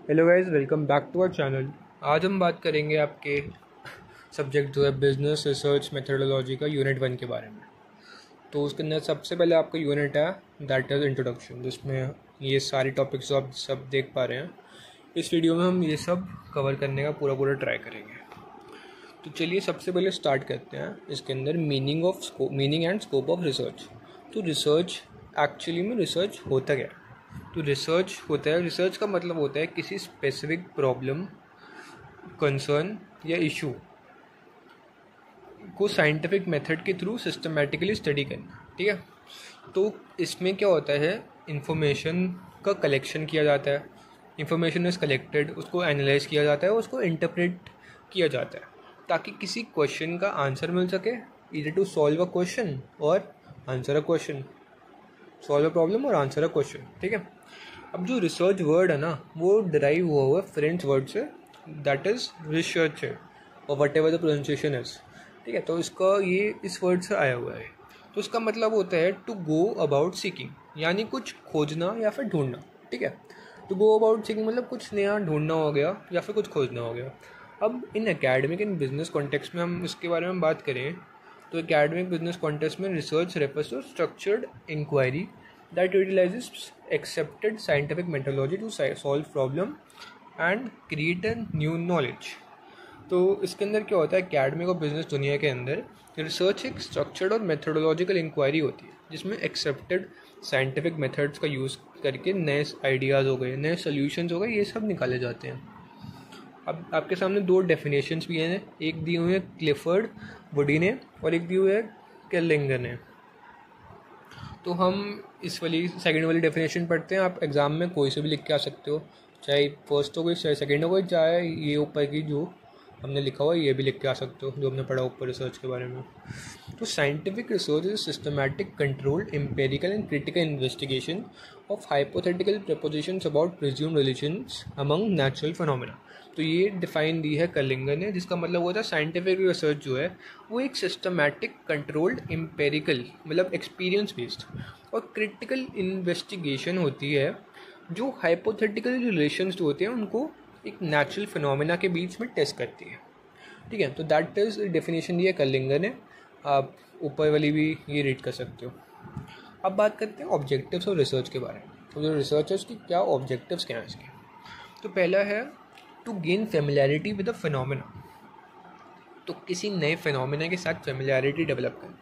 Hello guys, welcome back to our channel. आज हम बात करेंगे आपके सब्जेक्ट जो है बिजनेस रिसर्च मेथडोलॉजी का यूनिट 1 के बारे में। तो उसके अंदर सबसे पहले आपका यूनिट है दैट इज़ इंट्रोडक्शन, जिसमें ये सारी टॉपिक्स जो आप सब देख पा रहे हैं इस वीडियो में हम ये सब कवर करने का पूरा ट्राई करेंगे। तो चलिए सबसे पहले स्टार्ट करते हैं इसके अंदर meaning and scope of research. तो रिसर्च एक्चुअली में रिसर्च होता क्या है? तो रिसर्च का मतलब होता है किसी स्पेसिफिक प्रॉब्लम, कंसर्न या इशू को साइंटिफिक मेथड के थ्रू सिस्टमेटिकली स्टडी करना। ठीक है, तो इसमें क्या होता है, इंफॉर्मेशन का कलेक्शन किया जाता है, इंफॉर्मेशन इज कलेक्टेड, उसको एनालाइज किया जाता है, उसको इंटरप्रेट किया जाता है ताकि किसी क्वेश्चन का आंसर मिल सके, either to solve a question और answer a question, solve a problem और आंसर अ क्वेश्चन। ठीक है, अब जो रिसर्च वर्ड है ना वो डिराइव हुआ है फ्रेंच वर्ड से, दैट इज़ रिसर्च है, और what ever the pronunciation is. ठीक है, तो इसका ये इस वर्ड से आया हुआ है। तो इसका मतलब होता है टू गो अबाउट सीकिंग, यानी कुछ खोजना या फिर ढूंढना। ठीक है, टू गो अबाउट सीकिंग मतलब कुछ नया ढूंढना हो गया या फिर कुछ खोजना हो गया। अब in academic in business context में हम इसके बारे में बात करें तो एकेडमिक बिजनेस कॉन्टेक्स्ट में research refers to structured inquiry that utilizes accepted scientific methodology to solve problem and create a new knowledge। तो इसके अंदर क्या होता है, एकेडमिक और बिजनेस दुनिया के अंदर रिसर्च एक स्ट्रक्चर्ड और मेथोडोलॉजिकल इंक्वायरी होती है जिसमें एक्सेप्टेड साइंटिफिक मेथड्स का यूज़ करके नए आइडियाज़ हो गए, नए सोल्यूशंस हो गए, ये सब निकाले जाते हैं। अब आपके सामने दो डेफिनेशंस भी हैं, एक दी हुई है क्लिफर्ड वुडी ने और एक दी हुई है केलिंगर ने। तो हम इस वाली सेकंड वाली डेफिनेशन पढ़ते हैं। आप एग्ज़ाम में कोई से भी लिख के आ सकते हो, चाहे फर्स्ट हो गई चाहे सेकंड हो गई, चाहे ये ऊपर की जो हमने लिखा हुआ है ये भी लिख के आ सकते हो जो हमने पढ़ा ऊपर रिसर्च के बारे में। तो scientific research is systematic, controlled, empirical and critical investigation of hypothetical propositions about presumed relations among natural phenomena. तो ये डिफाइन दी है कलिंगर ने, जिसका मतलब होता है साइंटिफिक रिसर्च जो है वो एक सिस्टमैटिक, कंट्रोल्ड, एम्पेरिकल मतलब एक्सपीरियंस बेस्ड और क्रिटिकल इन्वेस्टिगेशन होती है जो हाइपोथेटिकल रिलेशंस जो होते हैं उनको एक नेचुरल फिनोमेना के बीच में टेस्ट करती है। ठीक है, तो दैट इज़ डेफिनेशन दी है कलिंगर ने, आप ऊपर वाली भी ये रीड कर सकते हो। अब बात करते हैं ऑब्जेक्टिव्स और रिसर्च के बारे में। तो जो रिसर्च है उसकी क्या ऑब्जेक्टिव्स क्या हैं इसके। तो पहला है to gain familiarity with the phenomena, तो किसी नए फिनोमेना के साथ फेमिलियरिटी डेवलप करना।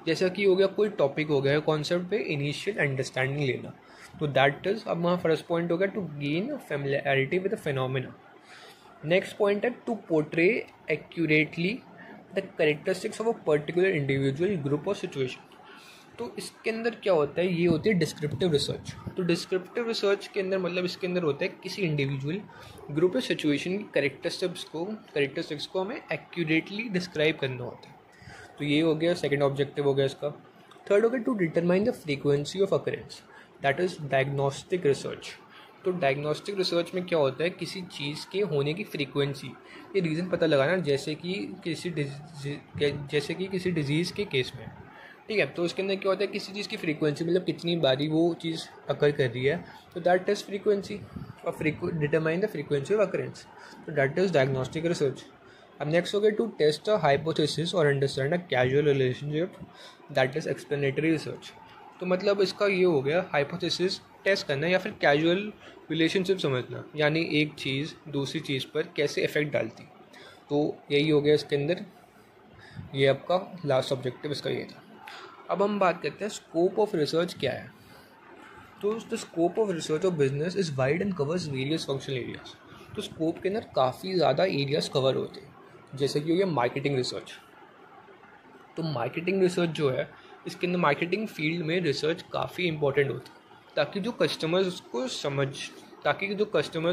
जैसा कि हो गया कोई टॉपिक हो गया कॉन्सेप्ट पे इनिशियल अंडरस्टैंडिंग लेना, तो दैट इज अब वहाँ फर्स्ट पॉइंट हो गया to gain familiarity with the phenomena. Next point है to portray accurately the characteristics of a particular individual, group और सिचुएशन। तो इसके अंदर क्या होता है, ये होती है डिस्क्रिप्टिव रिसर्च। तो डिस्क्रिप्टिव रिसर्च के अंदर मतलब इसके अंदर होता है किसी इंडिविजुअल, ग्रुप या सिचुएशन की कैरेक्टरिस्टिक्स को हमें एक्यूरेटली डिस्क्राइब करना होता है। तो ये हो गया सेकंड ऑब्जेक्टिव हो गया इसका। थर्ड हो गया to determine the frequency of occurrence, that is diagnostic research. तो डायग्नोस्टिक रिसर्च में क्या होता है, किसी चीज़ के होने की फ्रीक्वेंसी, ये रीज़न पता लगाना, जैसे कि किसी डिजीज़ के केस में। ठीक है, तो उसके अंदर क्या होता है, किसी चीज़ की फ्रीक्वेंसी मतलब कितनी बारी वो चीज़ अकर कर रही है, तो दैट इज़ फ्रीक्वेंसी और determine the frequency of occurrence, तो दैट इज़ डायग्नोस्टिक रिसर्च। अब नेक्स्ट हो गया टू टेस्ट अ हाइपोथेसिस और understand a casual relationship, that is explanatory research. तो मतलब इसका ये हो गया हाइपोथेसिस टेस्ट करना या फिर कैजुअल रिलेशनशिप समझना, यानी एक चीज़ दूसरी चीज़ पर कैसे इफेक्ट डालती। तो यही हो गया इसके अंदर, ये आपका लास्ट ऑब्जेक्टिव इसका ये था। अब हम बात करते हैं स्कोप ऑफ रिसर्च क्या है। तो the scope of research of business is wide and covers various functional areas. तो स्कोप के अंदर काफ़ी ज़्यादा एरियाज कवर होते हैं, जैसे कि हो गया मार्केटिंग रिसर्च। तो मार्केटिंग रिसर्च जो है इसके अंदर मार्केटिंग फील्ड में रिसर्च काफ़ी इंपॉर्टेंट होती है ताकि जो कस्टमर्स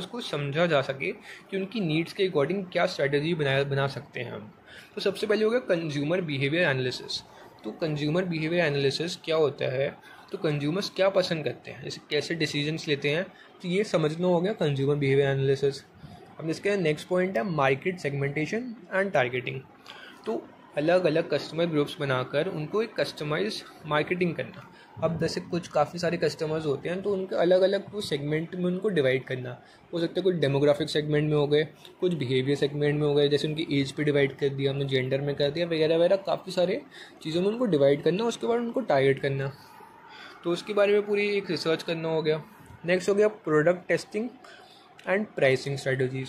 को समझा जा सके कि उनकी नीड्स के अकॉर्डिंग क्या स्ट्रेटजी बना सकते हैं हम। तो सबसे पहले हो गया कंज्यूमर बिहेवियर एनालिसिस। तो कंज्यूमर बिहेवियर एनालिसिस क्या होता है, तो कंज्यूमर्स क्या पसंद करते हैं, जैसे कैसे डिसीजंस लेते हैं, तो ये समझना हो गया कंज्यूमर बिहेवियर एनालिसिस। अब इसके नेक्स्ट पॉइंट है मार्केट सेगमेंटेशन एंड टारगेटिंग। तो अलग अलग कस्टमर ग्रुप्स बनाकर उनको एक कस्टमाइज मार्केटिंग करना, अब जैसे कुछ काफ़ी सारे कस्टमर्स होते हैं तो उनके अलग अलग वो सेगमेंट में उनको डिवाइड करना हो सकता है। कुछ डेमोग्राफिक सेगमेंट में हो गए, कुछ बिहेवियर सेगमेंट में हो गए, जैसे उनकी एज पे डिवाइड कर दिया हमने, जेंडर में कर दिया वगैरह वगैरह, काफ़ी सारे चीज़ों में उनको डिवाइड करना, उसके बाद उनको टारगेट करना। तो उसके बारे में पूरी एक रिसर्च करना हो गया। नेक्स्ट हो गया product testing and pricing strategies.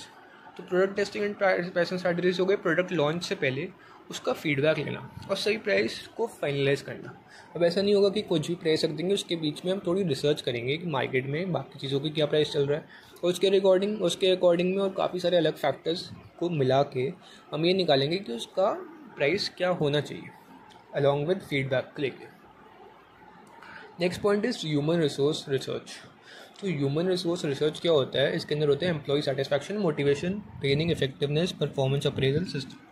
तो product testing and pricing strategies हो गए प्रोडक्ट लॉन्च से पहले उसका फीडबैक लेना और सही प्राइस को फाइनलाइज करना। अब ऐसा नहीं होगा कि कुछ भी प्राइस रख देंगे, उसके बीच में हम थोड़ी रिसर्च करेंगे कि मार्केट में बाकी चीज़ों की क्या प्राइस चल रहा है, और उसके अकॉर्डिंग में और काफ़ी सारे अलग फैक्टर्स को मिला के हम ये निकालेंगे कि उसका प्राइस क्या होना चाहिए अलॉन्ग विद फीडबैक लेके। Next point is human resource research. तो ह्यूमन रिसोर्स रिसर्च क्या होता है, इसके अंदर होते हैं employee satisfaction, motivation, training, effectiveness, performance appraisal system.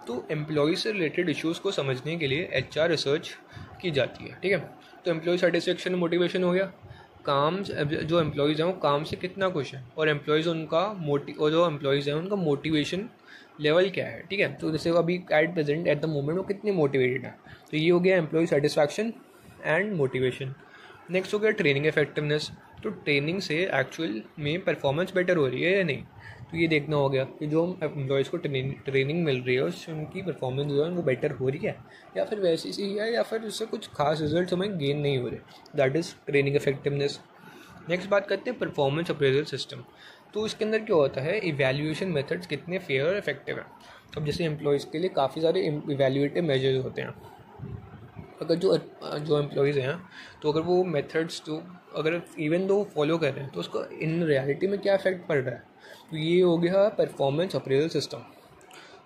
तो एम्प्लॉय से रिलेटेड इश्यूज़ को समझने के लिए HR रिसर्च की जाती है, ठीक है। तो एम्प्लॉय सेटिस्फैक्शन, मोटिवेशन हो गया, काम जो एम्प्लॉयज़ हैं वो काम से कितना खुश हैं, और एम्प्लॉयज़ और जो एम्प्लॉयज़ हैं उनका मोटिवेशन लेवल क्या है, ठीक है। तो जैसे अभी एट द मोमेंट वो कितने मोटिवेटेड है। तो ये हो गया employee satisfaction and motivation. Next हो गया ट्रेनिंग इफेक्टिवनेस। तो ट्रेनिंग से एक्चुअल में परफॉर्मेंस बेटर हो रही है या नहीं, तो ये देखना हो गया कि जो एम्प्लॉयज़ को ट्रेनिंग मिल रही है उससे उनकी परफॉर्मेंस जो है वो बेटर हो रही है या फिर वैसी सी है, या फिर उससे कुछ खास रिजल्ट हमें गेन नहीं हो रहे। That is training effectiveness. Next बात करते हैं परफॉर्मेंस अप्रेजल सिस्टम। तो इसके अंदर क्या होता है, इवैल्यूएशन मेथड्स कितने फेयर और इफेक्टिव हैं। अब जैसे एम्प्लॉयज़ के लिए काफ़ी सारे इवैल्यूएटिव मेजर्स होते हैं। अगर जो एम्प्लॉयज़ हैं तो अगर वो मेथड्स जो अगर इवन दो फॉलो कर रहे हैं तो उसका इन रियलिटी में क्या इफेक्ट पड़ रहा है, तो ये हो गया परफॉर्मेंस अप्रेजल सिस्टम।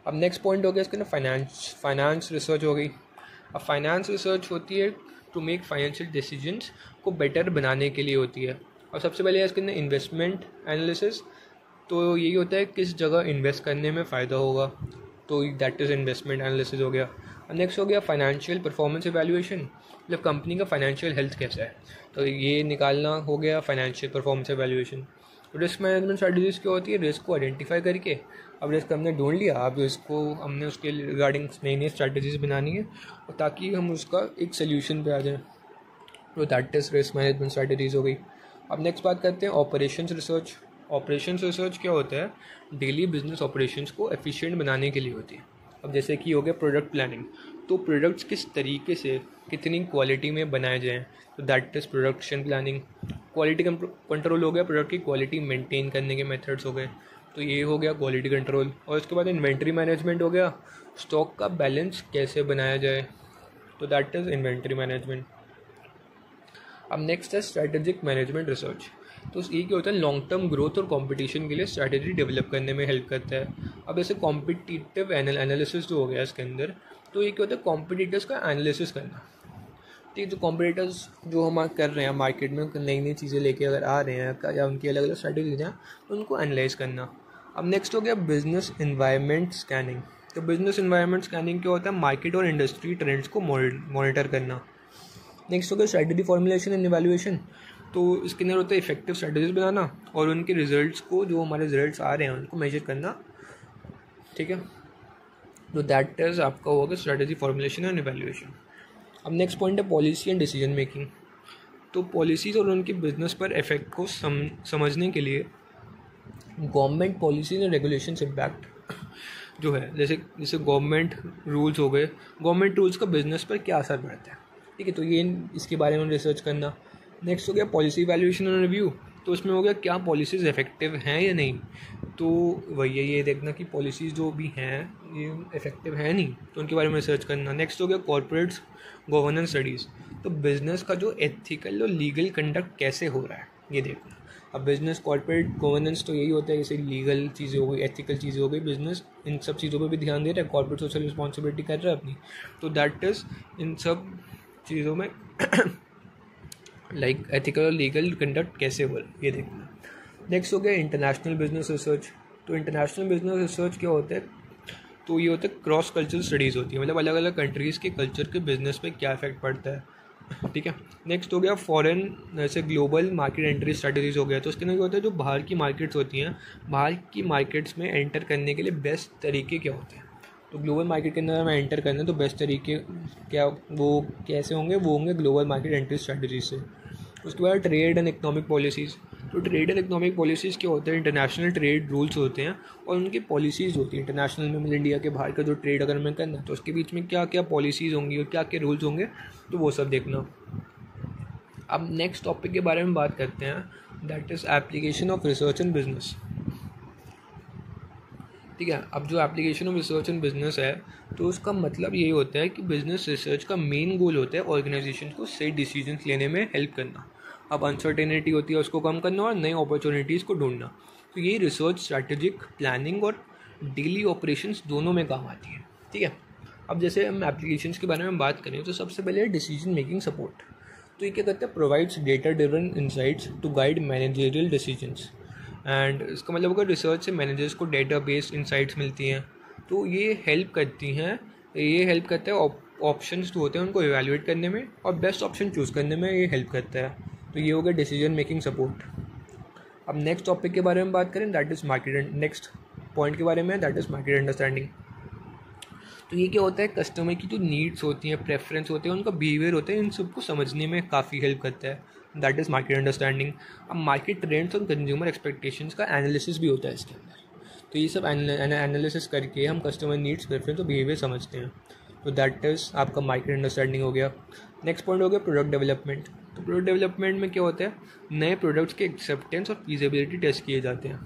अब नेक्स्ट पॉइंट हो गया इसके अंदर फाइनेंस रिसर्च हो गई। अब फाइनेंस रिसर्च होती है टू मेक फाइनेंशियल डिसीजंस को बेटर बनाने के लिए होती है। और सबसे पहले इसके अंदर इन्वेस्टमेंट एनालिसिस, तो यही होता है किस जगह इन्वेस्ट करने में फ़ायदा होगा, तो दैट इज़ इन्वेस्टमेंट एनालिसिस हो गया। नेक्स्ट हो गया फाइनेंशियल परफॉर्मेंस एवैल्यूएशन, मतलब कंपनी का फाइनेंशियल हेल्थ कैसा है, तो ये निकालना हो गया financial performance evaluation. Risk management strategies क्या होती है, रिस्क को आइडेंटिफाई करके, अब रिस्क हमने ढूंढ लिया, अब इसको हमने उसके रिगार्डिंग नई नई स्ट्रेटजीज बनानी है और ताकि हम उसका एक सोल्यूशन पे आ जाएँ, तो that is risk management strategies हो गई। अब नेक्स्ट बात करते हैं ऑपरेशंस रिसर्च। ऑपरेशंस रिसर्च क्या होता है, डेली बिजनेस ऑपरेशंस को एफिशिएंट बनाने के लिए होती है। अब जैसे कि हो गया प्रोडक्ट प्लानिंग, तो प्रोडक्ट्स किस तरीके से कितनी क्वालिटी में बनाए जाएं, तो that is production planning. Quality control हो गया, प्रोडक्ट की क्वालिटी मेंटेन करने के मेथड्स हो गए, तो ये हो गया क्वालिटी कंट्रोल। और उसके बाद इन्वेंट्री मैनेजमेंट हो गया, स्टॉक का बैलेंस कैसे बनाया जाए, तो दैट इज़ इन्वेंट्री मैनेजमेंट। अब नेक्स्ट है स्ट्रैटेजिक मैनेजमेंट रिसर्च। तो ये क्या होता है, लॉन्ग टर्म ग्रोथ और कंपटीशन के लिए स्ट्रैटेजी डेवलप करने में हेल्प करता है। अब ऐसे कॉम्पिटिटिव एनालिसिस जो हो गया इसके अंदर, तो ये क्या होता है, कॉम्पिटिटर्स का एनालिसिस करना। ठीक है, जो कॉम्पिटिटर्स जो हम कर रहे हैं मार्केट में नई नई चीज़ें लेके अगर आ रहे हैं या उनकी अलग अलग स्ट्रैटेजीज हैं, उनको एनालाइज करना। अब नेक्स्ट हो गया बिजनेस इन्वायरमेंट स्कैनिंग। तो बिजनेस इन्वायरमेंट स्कैनिंग क्या होता है, मार्केट और इंडस्ट्री ट्रेंड्स को मॉनिटर करना। नेक्स्ट हो गया स्ट्रैटेजी फॉर्मुलेशन एंड इवैल्यूएशन। तो इसके अंदर होता है इफेक्टिव स्ट्रैटेजीज बनाना और उनके रिजल्ट्स को, जो हमारे रिजल्ट्स आ रहे हैं उनको मेजर करना, ठीक है। तो दैट इज आपका होगा स्ट्रैटेजी फॉर्मुलेशन एंड इवैल्यूएशन। अब नेक्स्ट पॉइंट है पॉलिसी एंड डिसीजन मेकिंग। तो पॉलिसीज़ और उनके बिजनेस पर इफेक्ट को समझने के लिए government policies and regulations impact जो है, जैसे गवर्नमेंट रूल्स हो गए, गवर्नमेंट रूल्स का बिजनेस पर क्या असर पड़ता है, ठीक है। तो ये इसके बारे में रिसर्च करना। नेक्स्ट हो गया पॉलिसी इवैल्यूएशन एंड रिव्यू। तो उसमें हो गया क्या पॉलिसीज़ इफेक्टिव हैं या नहीं, तो वही ये देखना कि पॉलिसीज़ जो भी हैं ये इफेक्टिव हैं नहीं, तो उनके बारे में रिसर्च करना। नेक्स्ट हो गया कॉर्पोरेट गवर्नेंस स्टडीज़। तो बिज़नेस का जो एथिकल और लीगल कंडक्ट कैसे हो रहा है ये देखना। अब बिज़नेस कॉर्पोरेट गवर्नेंस तो यही होता है, जैसे लीगल चीज़ें हो गई, एथिकल चीज़ें हो गई, बिज़नेस इन सब चीज़ों पे भी ध्यान दे रहा है, कॉर्पोरेट सोशल रिस्पॉन्सिबिलिटी कर रहा है अपनी, तो दैट इज़ इन सब चीज़ों में लाइक एथिकल और लीगल कंडक्ट कैसे हो रहा है ये देखना। नेक्स्ट हो गया इंटरनेशनल बिजनेस रिसर्च। तो इंटरनेशनल बिजनेस रिसर्च क्या होता है, तो ये होता है क्रॉस कल्चरल स्टडीज़ होती है, मतलब अलग अलग कंट्रीज़ के कल्चर के बिजनेस पे क्या इफेक्ट पड़ता है, ठीक है। नेक्स्ट हो गया फॉरेन जैसे ग्लोबल मार्केट एंट्री स्ट्रेटजीज हो गया। तो उसके अंदर क्या होता है, जो बाहर की मार्केट्स होती हैं, बाहर की मार्केट्स में एंटर करने के लिए बेस्ट तरीके क्या होते हैं, तो ग्लोबल मार्केट के अंदर हमें एंटर करना है तो बेस्ट तरीके क्या वो कैसे होंगे, वो होंगे ग्लोबल मार्केट एंट्री स्ट्रैटेजी से। उसके बाद ट्रेड एंड इकोनॉमिक पॉलिसीज़। तो ट्रेड एंड इकोनॉमिक पॉलिसीज़ क्या होते हैं, इंटरनेशनल ट्रेड रूल्स होते हैं और उनकी पॉलिसीज़ होती हैं। इंटरनेशनल में मतलब इंडिया के बाहर का जो ट्रेड अगर हमें करना है तो उसके बीच में क्या क्या पॉलिसीज़ होंगी और क्या क्या रूल्स होंगे, तो वो सब देखना। अब नेक्स्ट टॉपिक के बारे में बात करते हैं, that is application of research in business. ठीक है, अब जो application of research in business है तो उसका मतलब यही होता है कि बिजनेस रिसर्च का मेन गोल होता है ऑर्गेनाइजेशन को सही डिसीजंस लेने में हेल्प करना। अब अनसर्टेनिटी होती है उसको कम करना और नई अपॉर्चुनिटीज़ को ढूंढना। तो ये रिसर्च स्ट्रैटेजिक प्लानिंग और डेली ऑपरेशंस दोनों में काम आती है। ठीक है, अब जैसे हम एप्लीकेशंस के बारे में बात करें तो सबसे पहले है डिसीजन मेकिंग सपोर्ट। तो ये क्या करता है, provides data driven insights to guide managerial decisions. And इसका मतलब अगर रिसर्च से मैनेजर्स को डेटा बेस्ड इंसाइट्स मिलती हैं तो ये हेल्प करता है ऑप्शंस जो होते हैं उनको इवैल्यूएट करने में और बेस्ट ऑप्शन चूज़ करने में ये हेल्प करता है। तो ये हो गया डिसीजन मेकिंग सपोर्ट। अब नेक्स्ट टॉपिक के बारे में बात करें, that is market. Next point के बारे में दैट इज़ मार्केट अंडरस्टैंडिंग। तो ये क्या होता है, कस्टमर की जो नीड्स होती हैं, प्रेफरेंस होते हैं, उनका बिहेवियर होता है, इन सबको समझने में काफ़ी हेल्प करता है, दैट इज़ मार्केट अंडरस्टैंडिंग। अब मार्केट ट्रेंड्स और कंज्यूमर एक्सपेक्टेशंस का एनालिसिस भी होता है इसके अंदर। तो ये सब एनालिसिस करके हम कस्टमर नीड्स, प्रेफरेंस और बिहेवियर समझते हैं। तो दैट इज़ आपका मार्केट अंडरस्टैंडिंग हो गया। नेक्स्ट पॉइंट हो गया प्रोडक्ट डेवलपमेंट। तो प्रोडक्ट डेवलपमेंट में क्या होता है, नए प्रोडक्ट्स के एक्सेप्टेंस और फीजिबिलिटी टेस्ट किए जाते हैं।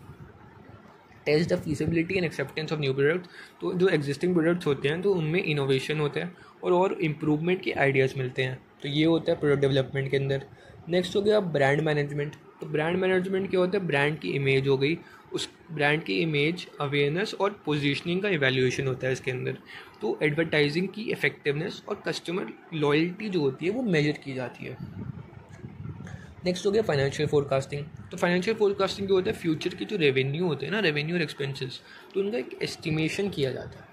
Test the feasibility and acceptance of new products. तो जो एग्जिस्टिंग प्रोडक्ट्स होते हैं तो उनमें इनोवेशन होता है और इम्प्रूवमेंट के आइडियाज़ मिलते हैं। तो ये होता है प्रोडक्ट डेवलपमेंट के अंदर। नेक्स्ट हो गया ब्रांड मैनेजमेंट। तो ब्रांड मैनेजमेंट क्या होता है, ब्रांड की इमेज हो गई, उस ब्रांड की इमेज, अवेयरनेस और पोजीशनिंग का इवैल्यूएशन होता है इसके अंदर। तो एडवर्टाइजिंग की इफेक्टिवनेस और कस्टमर लॉयल्टी जो होती है वो मेजर की जाती है। नेक्स्ट हो गया फाइनेंशियल फोरकास्टिंग। तो फाइनेंशियल फोरकास्टिंग जो होता है, फ्यूचर की जो रेवेन्यू होते हैं ना, रेवेन्यू और एक्सपेंसेस, तो उनका एक एस्टिमेशन किया जाता है।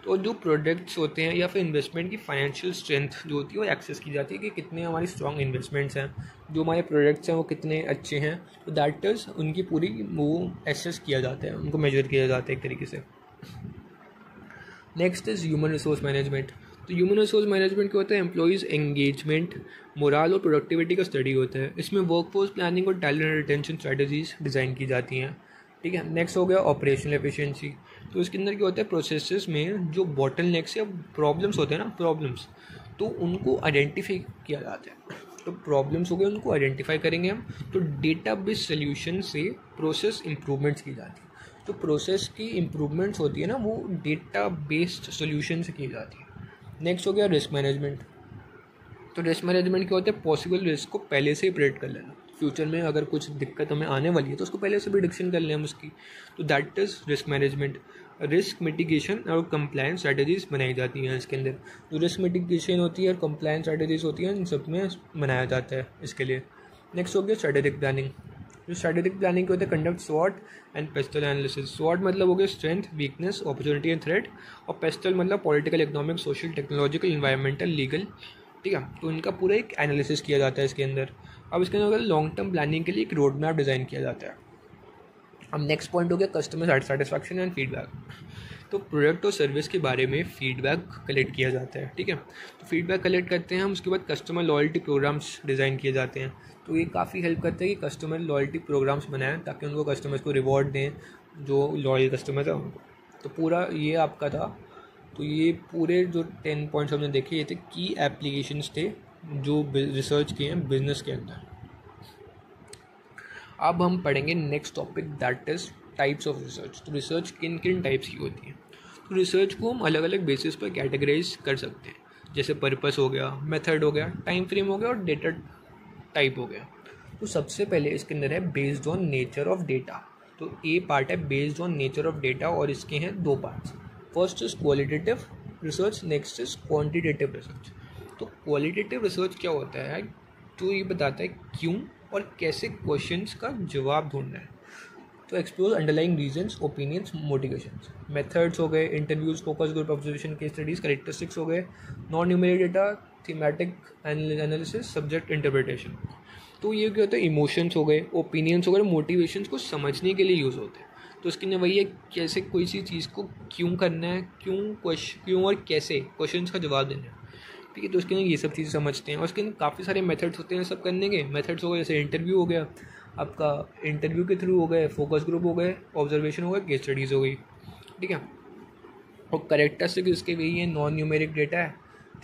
तो जो प्रोडक्ट्स होते हैं या फिर इन्वेस्टमेंट की फाइनेंशियल स्ट्रेंथ जो होती है वो एक्सेस की जाती है कि कितने हमारी स्ट्रॉन्ग इन्वेस्टमेंट्स हैं, जो हमारे प्रोडक्ट्स हैं वो कितने अच्छे हैं। तो दैट इज़ उनकी पूरी वो एसेस किया जाता है, उनको मेजर किया जाता है एक तरीके से। Next is human resource management. तो ह्यूमन रिसोर्स मैनेजमेंट क्या होता है, एम्प्लॉइज़ एंगेजमेंट, मोराल और प्रोडक्टिविटी का स्टडी होता है। इसमें वर्कफोर्स प्लानिंग और टैलेंट रिटेंशन स्ट्रैटेजीज डिज़ाइन की जाती हैं। ठीक है, नेक्स्ट हो गया ऑपरेशनल एफिशिएंसी। तो इसके अंदर क्या होता है, प्रोसेसेस में जो बॉटलनेक्स या प्रॉब्लम्स होते हैं ना, प्रॉब्लम्स, तो उनको आइडेंटिफाई किया जाता है। तो प्रॉब्लम्स हो गए, उनको आइडेंटिफाई करेंगे हम, तो डेटा बेस्ड सोल्यूशन से प्रोसेस इंप्रूवमेंट्स की जाती है। तो प्रोसेस की इम्प्रूवमेंट्स होती है ना, वो डेटा बेस्ड सोल्यूशन से की जाती है। नेक्स्ट हो गया रिस्क मैनेजमेंट। तो रिस्क मैनेजमेंट क्या होता है, पॉसिबल रिस्क को पहले से ही प्रेडिक्ट कर लेना। फ्यूचर में अगर कुछ दिक्कत हमें आने वाली है तो उसको पहले से प्रिडिक्शन कर लें हम उसकी। तो that is risk management. Risk mitigation और कंप्लायंस स्ट्रैटेजीज बनाई जाती हैं इसके अंदर। जो रिस्क मिटिगेशन होती है और कंप्लायंस स्ट्रैटेजीज होती हैं, इन सब में बनाया जाता है इसके लिए। नेक्स्ट हो गया स्ट्रैटेजिक प्लानिंग। जो स्ट्रैटेजिक प्लानिंग होता है, कंडक्ट स्वॉट एंड पेस्टल एनालिसिस। स्वॉट मतलब हो गया strength, weakness, opportunity and threat, और पेस्टल मतलब political, economic, social, technological, environmental, legal. ठीक है, तो इनका पूरा एक एनालिसिस किया जाता है इसके अंदर। अब इसके अंदर लॉन्ग टर्म प्लानिंग के लिए एक रोड मैप डिज़ाइन किया जाता है। अब नेक्स्ट पॉइंट हो गया कस्टमर सेटिस्फैक्शन एंड फीडबैक। तो प्रोडक्ट और सर्विस के बारे में फीडबैक कलेक्ट किया जाता है। ठीक है, तो फीडबैक कलेक्ट करते हैं हम, उसके बाद कस्टमर लॉयल्टी प्रोग्राम्स डिज़ाइन किए जाते हैं। तो ये काफ़ी हेल्प करता है कि कस्टमर लॉयल्टी प्रोग्राम्स बनाएं ताकि उनको कस्टमर्स को रिवॉर्ड दें जो लॉयल कस्टमर है उनको। तो पूरा ये आपका था। तो ये पूरे जो 10 पॉइंट्स हमने देखे, ये थे की एप्लीकेशंस थे जो रिसर्च किए हैं बिजनेस के अंदर। अब हम पढ़ेंगे next topic, that is types of research. तो रिसर्च किन किन टाइप्स की होती है। तो रिसर्च को हम अलग अलग बेसिस पर कैटेगराइज कर सकते हैं, जैसे पर्पस हो गया, मेथड हो गया, टाइम फ्रेम हो गया और डेटा टाइप हो गया। तो सबसे पहले इसके अंदर है based on nature of data. तो ए पार्ट है based on nature of data और इसके हैं 2 parts. First is qualitative research, next is quantitative research. तो क्वालिटेटिव रिसर्च क्या होता है, तो ये बताता है क्यों और कैसे क्वेश्चंस का जवाब ढूंढना है। तो explore underlying reasons, opinions, motivations. Methods हो गए interviews, focus group observation, case studies, characteristics हो गए, non numeric data, thematic analysis, subject interpretation. तो ये क्या होता है, इमोशंस हो गए, ओपिनियंस हो गए, मोटिवेशंस को समझने के लिए यूज़ होते हैं। तो उसके लिए वही है कैसे कोई सी चीज़ को क्यों करना है, क्यों और कैसे क्वेश्चन का जवाब देना है, ठीक है। तो उसके लिए ये सब चीज़ें समझते हैं और उसके लिए काफ़ी सारे मेथड्स होते हैं सब करने के। मेथड्स हो गए जैसे इंटरव्यू हो गया आपका, इंटरव्यू के थ्रू हो गए, फोकस ग्रुप हो गए, ऑब्जर्वेशन हो गया, केस स्टडीज़ हो गई, ठीक है। और कैरेक्टरिस्टिक इसके वही है, नॉन न्यूमेरिक डेटा है,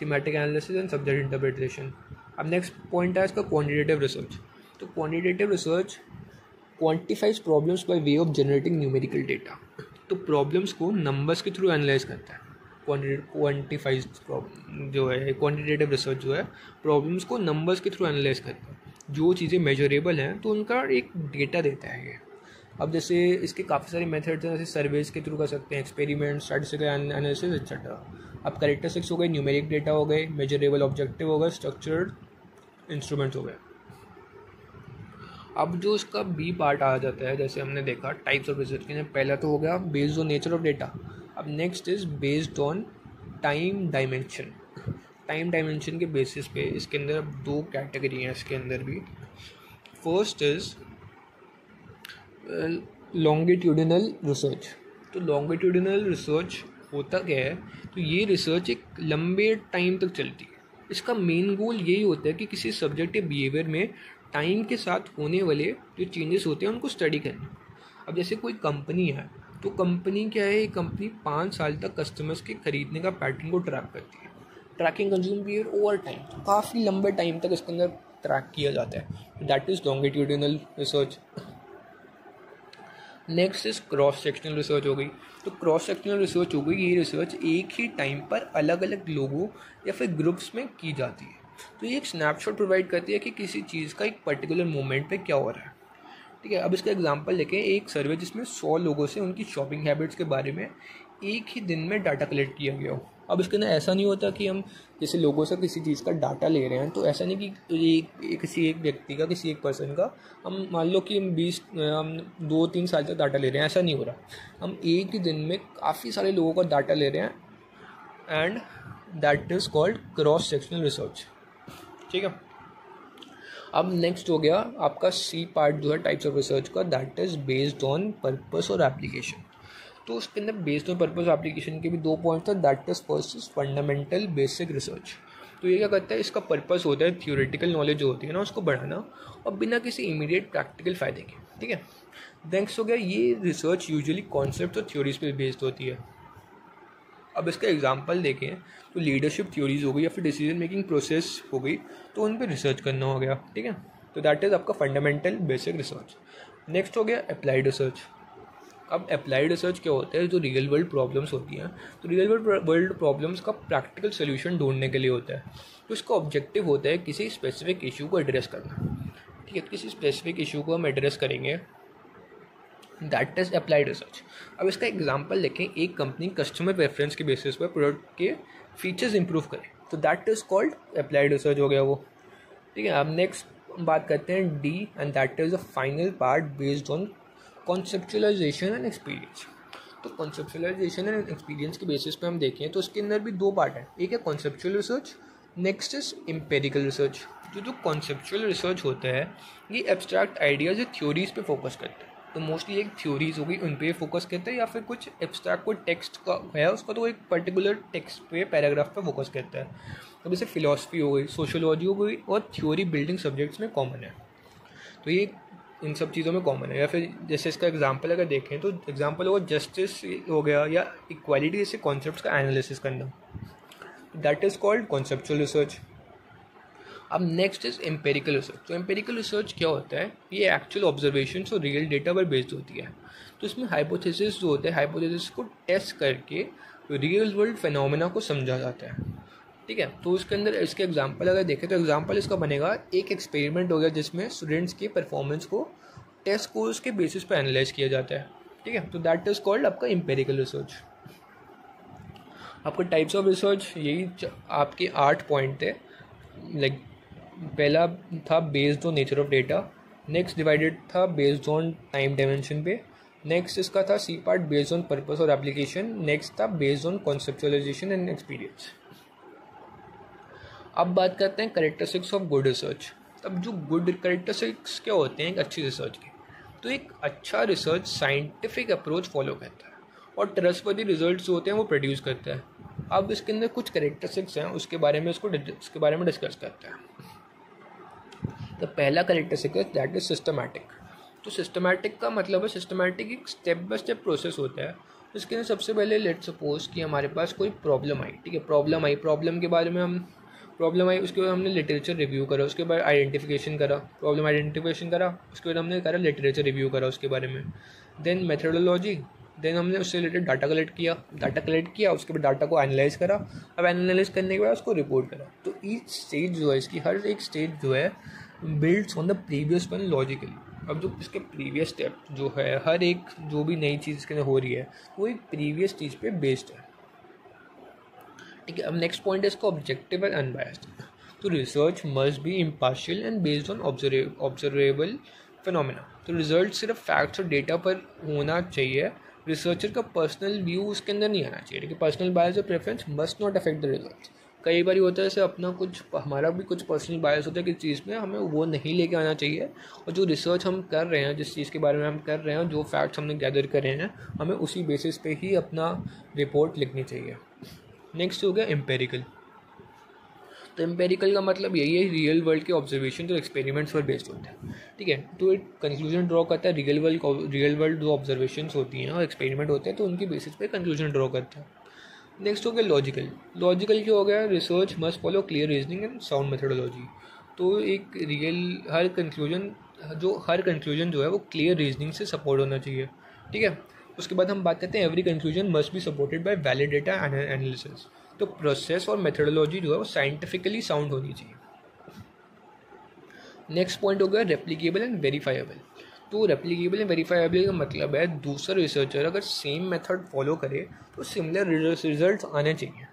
thematic analysis and subject interpretation. अब नेक्स्ट पॉइंट है इसका क्वान्टिटेटिव रिसर्च। तो quantitative research quantifies problems by way of generating numerical data. तो प्रॉब्लम्स को नंबर्स के थ्रू एनालाइज करता है। क्वान्टिफाइज जो है क्वान्टिटेटिव रिसर्च जो है प्रॉब्लम्स को नंबर्स के थ्रू एनालाइज करता है। जो चीज़ें मेजरेबल हैं तो उनका एक डेटा देता है ये। अब जैसे इसके काफ़ी सारे मेथड्स हैं, जैसे सर्वेज के थ्रू कर सकते हैं, एक्सपेरिमेंट, स्टैटिस्टिकल एनालिसिस एक्सेट्रा। अब कैरेक्टरिस्टिक्स हो गए, न्यूमेरिक डेटा हो गए, मेजरेबल ऑब्जेक्टिव हो गए, स्ट्रक्चर्ड इंस्ट्रूमेंट्स हो गए। अब जो इसका बी पार्ट आ जाता है, जैसे हमने देखा टाइप्स ऑफ रिसर्च के, पहला तो हो गया based on nature of data. अब next is based on time dimension. Time dimension के बेसिस पे इसके अंदर अब दो कैटेगरी हैं इसके अंदर भी। First is longitudinal research. तो लॉन्गिट्यूडिनल रिसर्च होता क्या है, तो ये रिसर्च एक लंबे टाइम तक चलती है। इसका मेन गोल यही होता है कि किसी सब्जेक्ट या बिहेवियर में टाइम के साथ होने वाले जो चेंजेस होते हैं उनको स्टडी करना। अब जैसे कोई कंपनी है, तो कंपनी क्या है, कंपनी 5 साल तक कस्टमर्स के खरीदने का पैटर्न को ट्रैक करती है। Tracking consume period over time, काफ़ी लंबे टाइम तक इसके अंदर ट्रैक किया जाता है। That is longitudinal research. Next is cross sectional research हो गई। तो क्रॉस सेक्शनल रिसर्च हो गई, ये रिसर्च एक ही टाइम पर अलग अलग लोगों या फिर ग्रुप्स में की जाती है। तो ये एक स्नैपशॉट प्रोवाइड करती है कि किसी चीज़ का एक पर्टिकुलर मोमेंट पे क्या हो रहा है, ठीक है। अब इसका एग्जांपल लेके एक सर्वे जिसमें 100 लोगों से उनकी शॉपिंग हैबिट्स के बारे में एक ही दिन में डाटा कलेक्ट किया गया हो। अब इसके अंदर ऐसा नहीं होता कि हम जैसे लोगों से किसी चीज़ का डाटा ले रहे हैं, तो ऐसा नहीं कि किसी एक व्यक्ति का, किसी एक पर्सन का हम मान लो कि हम 2-3 साल तक डाटा ले रहे हैं, ऐसा नहीं हो रहा। हम एक ही दिन में काफ़ी सारे लोगों का डाटा ले रहे हैं and that is called cross sectional research, ठीक है। अब नेक्स्ट हो गया आपका सी पार्ट जो है टाइप्स ऑफ रिसर्च का, that is based on purpose और एप्लीकेशन। तो उसके अंदर बेस्ड ऑन पर्पस एप्लीकेशन के भी 2 पॉइंट्स हैं, that is first is fundamental basic research. तो ये क्या करता है, इसका पर्पस होता है थियोरेटिकल नॉलेज जो होती है ना उसको बढ़ाना और बिना किसी इमीडिएट प्रैक्टिकल फ़ायदे के, ठीक है। नेक्स्ट हो गया, ये रिसर्च यूजुअली कॉन्सेप्ट और थ्योरीज पे बेस्ड होती है। अब इसका एग्जांपल देखें तो लीडरशिप थ्योरीज हो गई या फिर डिसीजन मेकिंग प्रोसेस हो गई, तो उन पर रिसर्च करना हो गया, ठीक है। तो दैट इज़ आपका फंडामेंटल बेसिक रिसर्च। नेक्स्ट हो गया अप्लाइड रिसर्च। अब अप्लाइड रिसर्च क्या होता है, जो रियल वर्ल्ड प्रॉब्लम्स होती हैं, तो रियल वर्ल्ड प्रॉब्लम्स का प्रैक्टिकल सोल्यूशन ढूंढने के लिए होता है। तो इसका ऑब्जेक्टिव होता है किसी स्पेसिफिक इशू को एड्रेस करना, ठीक है। किसी स्पेसिफिक इशू को हम एड्रेस करेंगे, दैट इज अप्लाइड रिसर्च। अब इसका एग्जांपल देखें, एक कंपनी कस्टमर प्रेफरेंस के बेसिस पर प्रोडक्ट के फीचर्स इंप्रूव करे, तो that is called applied research हो गया वो, ठीक है। अब नेक्स्ट बात करते हैं D and that is the final part based on conceptualisation and experience. तो कॉन्सेप्चुअलाइजेशन एंड एक्सपीरियंस के बेसिस पे हम देखें तो इसके अंदर भी 2 पार्ट है, एक है conceptual research, next is empirical research. जो कॉन्सेप्चुअल रिसर्च होता है ये एब्स्ट्रैक्ट आइडियाज या थ्योरीज पे फोकस करता है। तो मोस्टली एक थ्योरीज हो गई उन पे फोकस करते हैं, या फिर कुछ एब्स्ट्रैक्ट कोई टेक्स्ट का है उसका तो एक पर्टिकुलर टेक्स्ट पे पैराग्राफ पे फोकस करता है। तो जैसे फिलॉसफी हो गई, सोशियोलॉजी हो गई और थ्योरी बिल्डिंग सब्जेक्ट्स में कॉमन है, तो ये इन सब चीज़ों में कॉमन है। या फिर जैसे इसका एग्जांपल अगर देखें तो एग्जांपल होगा जस्टिस हो गया या इक्वालिटी जैसे कॉन्सेप्ट्स का एनालिसिस करना, that is called conceptual research. अब नेक्स्ट इज एम्पेरिकल रिसर्च। तो एम्पेरिकल रिसर्च क्या होता है, ये एक्चुअल ऑब्जर्वेशन और रियल डेटा पर बेस्ड होती है। तो इसमें हाइपोथेसिस जो होते हैं, हाइपोथेसिस को टेस्ट करके रियल वर्ल्ड फिनोमेना को समझा जाता है, ठीक है। तो उसके अंदर इसके एग्जांपल अगर देखें तो एग्जांपल इसका बनेगा, एक एक्सपेरिमेंट हो गया जिसमें स्टूडेंट्स के परफॉर्मेंस को टेस्ट स्कोर्स के बेसिस पर एनालाइज किया जाता है, ठीक है। तो दैट इज कॉल्ड आपका एम्पेरिकल रिसर्च। आपका टाइप्स ऑफ रिसर्च यही आपके 8 पॉइंट थे। लाइक पहला था based on nature of data, next divided था बेस्ड ऑन टाइम डायमेंशन पे, नेक्स्ट इसका था C part based on purpose और एप्लीकेशन, नेक्स्ट था based on conceptualisation and experience. अब बात करते हैं कैरेक्टरिस्टिक्स ऑफ गुड रिसर्च। अब जो गुड कैरेक्टरिस्टिक्स क्या होते हैं एक अच्छी रिसर्च के, तो एक अच्छा रिसर्च साइंटिफिक अप्रोच फॉलो करता है और ट्रस्टवर्दी रिजल्ट्स होते हैं वो प्रोड्यूस करता है। अब इसके अंदर कुछ कैरेक्टरिस्टिक्स हैं, उसके बारे में डिस्कस करते हैं। तो पहला कैरेक्टरिस्टिक है दैट इज सिस्टमैटिक। तो सिस्टमैटिक का मतलब है सिस्टमैटिक एक स्टेप बाय स्टेप प्रोसेस होता है। इसके अंदर सबसे पहले लेट सपोज कि हमारे पास कोई प्रॉब्लम आई, ठीक है, प्रॉब्लम के बारे में उसके बाद हमने लिटरेचर रिव्यू करा, उसके बाद आइडेंटिफिकेशन करा, प्रॉब्लम आइडेंटिफिकेशन करा, उसके बाद हमने करा लिटरेचर रिव्यू करा उसके बारे में, देन मेथडोलॉजी, देन हमने उससे रिलेटेड डाटा कलेक्ट किया, उसके बाद डाटा को एनालाइज करा, अब एनालाइज करने के बाद उसको रिपोर्ट करा। तो ईच स्टेज जो है, इसकी हर एक स्टेज जो है builds on the previous one logically. अब जो इसके प्रीवियस स्टेप जो है, हर एक जो भी नई चीज़ इसके अंदर हो रही है वो एक प्रीवियस चीज़ पे बेस्ड है, ठीक है। अब नेक्स्ट पॉइंट है इसका ऑब्जेक्टिव एंड अनबायस्ड। तो research must be impartial and based on observable phenomena. तो रिजल्ट सिर्फ फैक्ट्स और डेटा पर होना चाहिए, रिसर्चर का पर्सनल व्यू उसके अंदर नहीं आना चाहिए, ठीक है। पर्सनल बायस और preference must not affect the result. कई बार होता है जैसे हमारा भी कुछ पर्सनल बायस होता है किस चीज़ में, हमें वो नहीं लेके आना चाहिए, और जो रिसर्च हम कर रहे हैं, जिस चीज़ के बारे में हम कर रहे हैं, जो फैक्ट्स हमने गैदर कर रहे हैं, हमें उसी बेसिस पे ही अपना रिपोर्ट लिखनी चाहिए। नेक्स्ट हो गया एम्पेरिकल। तो एम्पेरिकल का मतलब यही है रियल वर्ल्ड के ऑब्जर्वेशन जो एक्सपेरिमेंट्स पर बेस्ड होते हैं, ठीक है। तो एक कंक्लूजन ड्रॉ करता है रियल वर्ल्ड जो ऑब्जर्वेशंस होती हैं और एक्सपेरिमेंट होते हैं, तो उनकी बेसिस पे कंक्लूजन ड्रॉ करता है। नेक्स्ट हो गया लॉजिकल क्या हो गया, research must follow clear reasoning and sound methodology. तो एक हर कंक्लूजन जो है वो क्लियर रीजनिंग से सपोर्ट होना चाहिए, ठीक है। उसके बाद हम बात करते हैं every conclusion must be supported by valid data and analysis. तो प्रोसेस और मेथडोलॉजी जो है वो साइंटिफिकली साउंड होनी चाहिए। नेक्स्ट पॉइंट हो गया रेप्लिकेबल एंड वेरीफाइबल। तो रेप्लिकेबल एंड वेरीफाइबल का मतलब है दूसरा रिसर्चर अगर सेम मेथड फॉलो करे तो सिमिलर रिजल्ट आने चाहिए,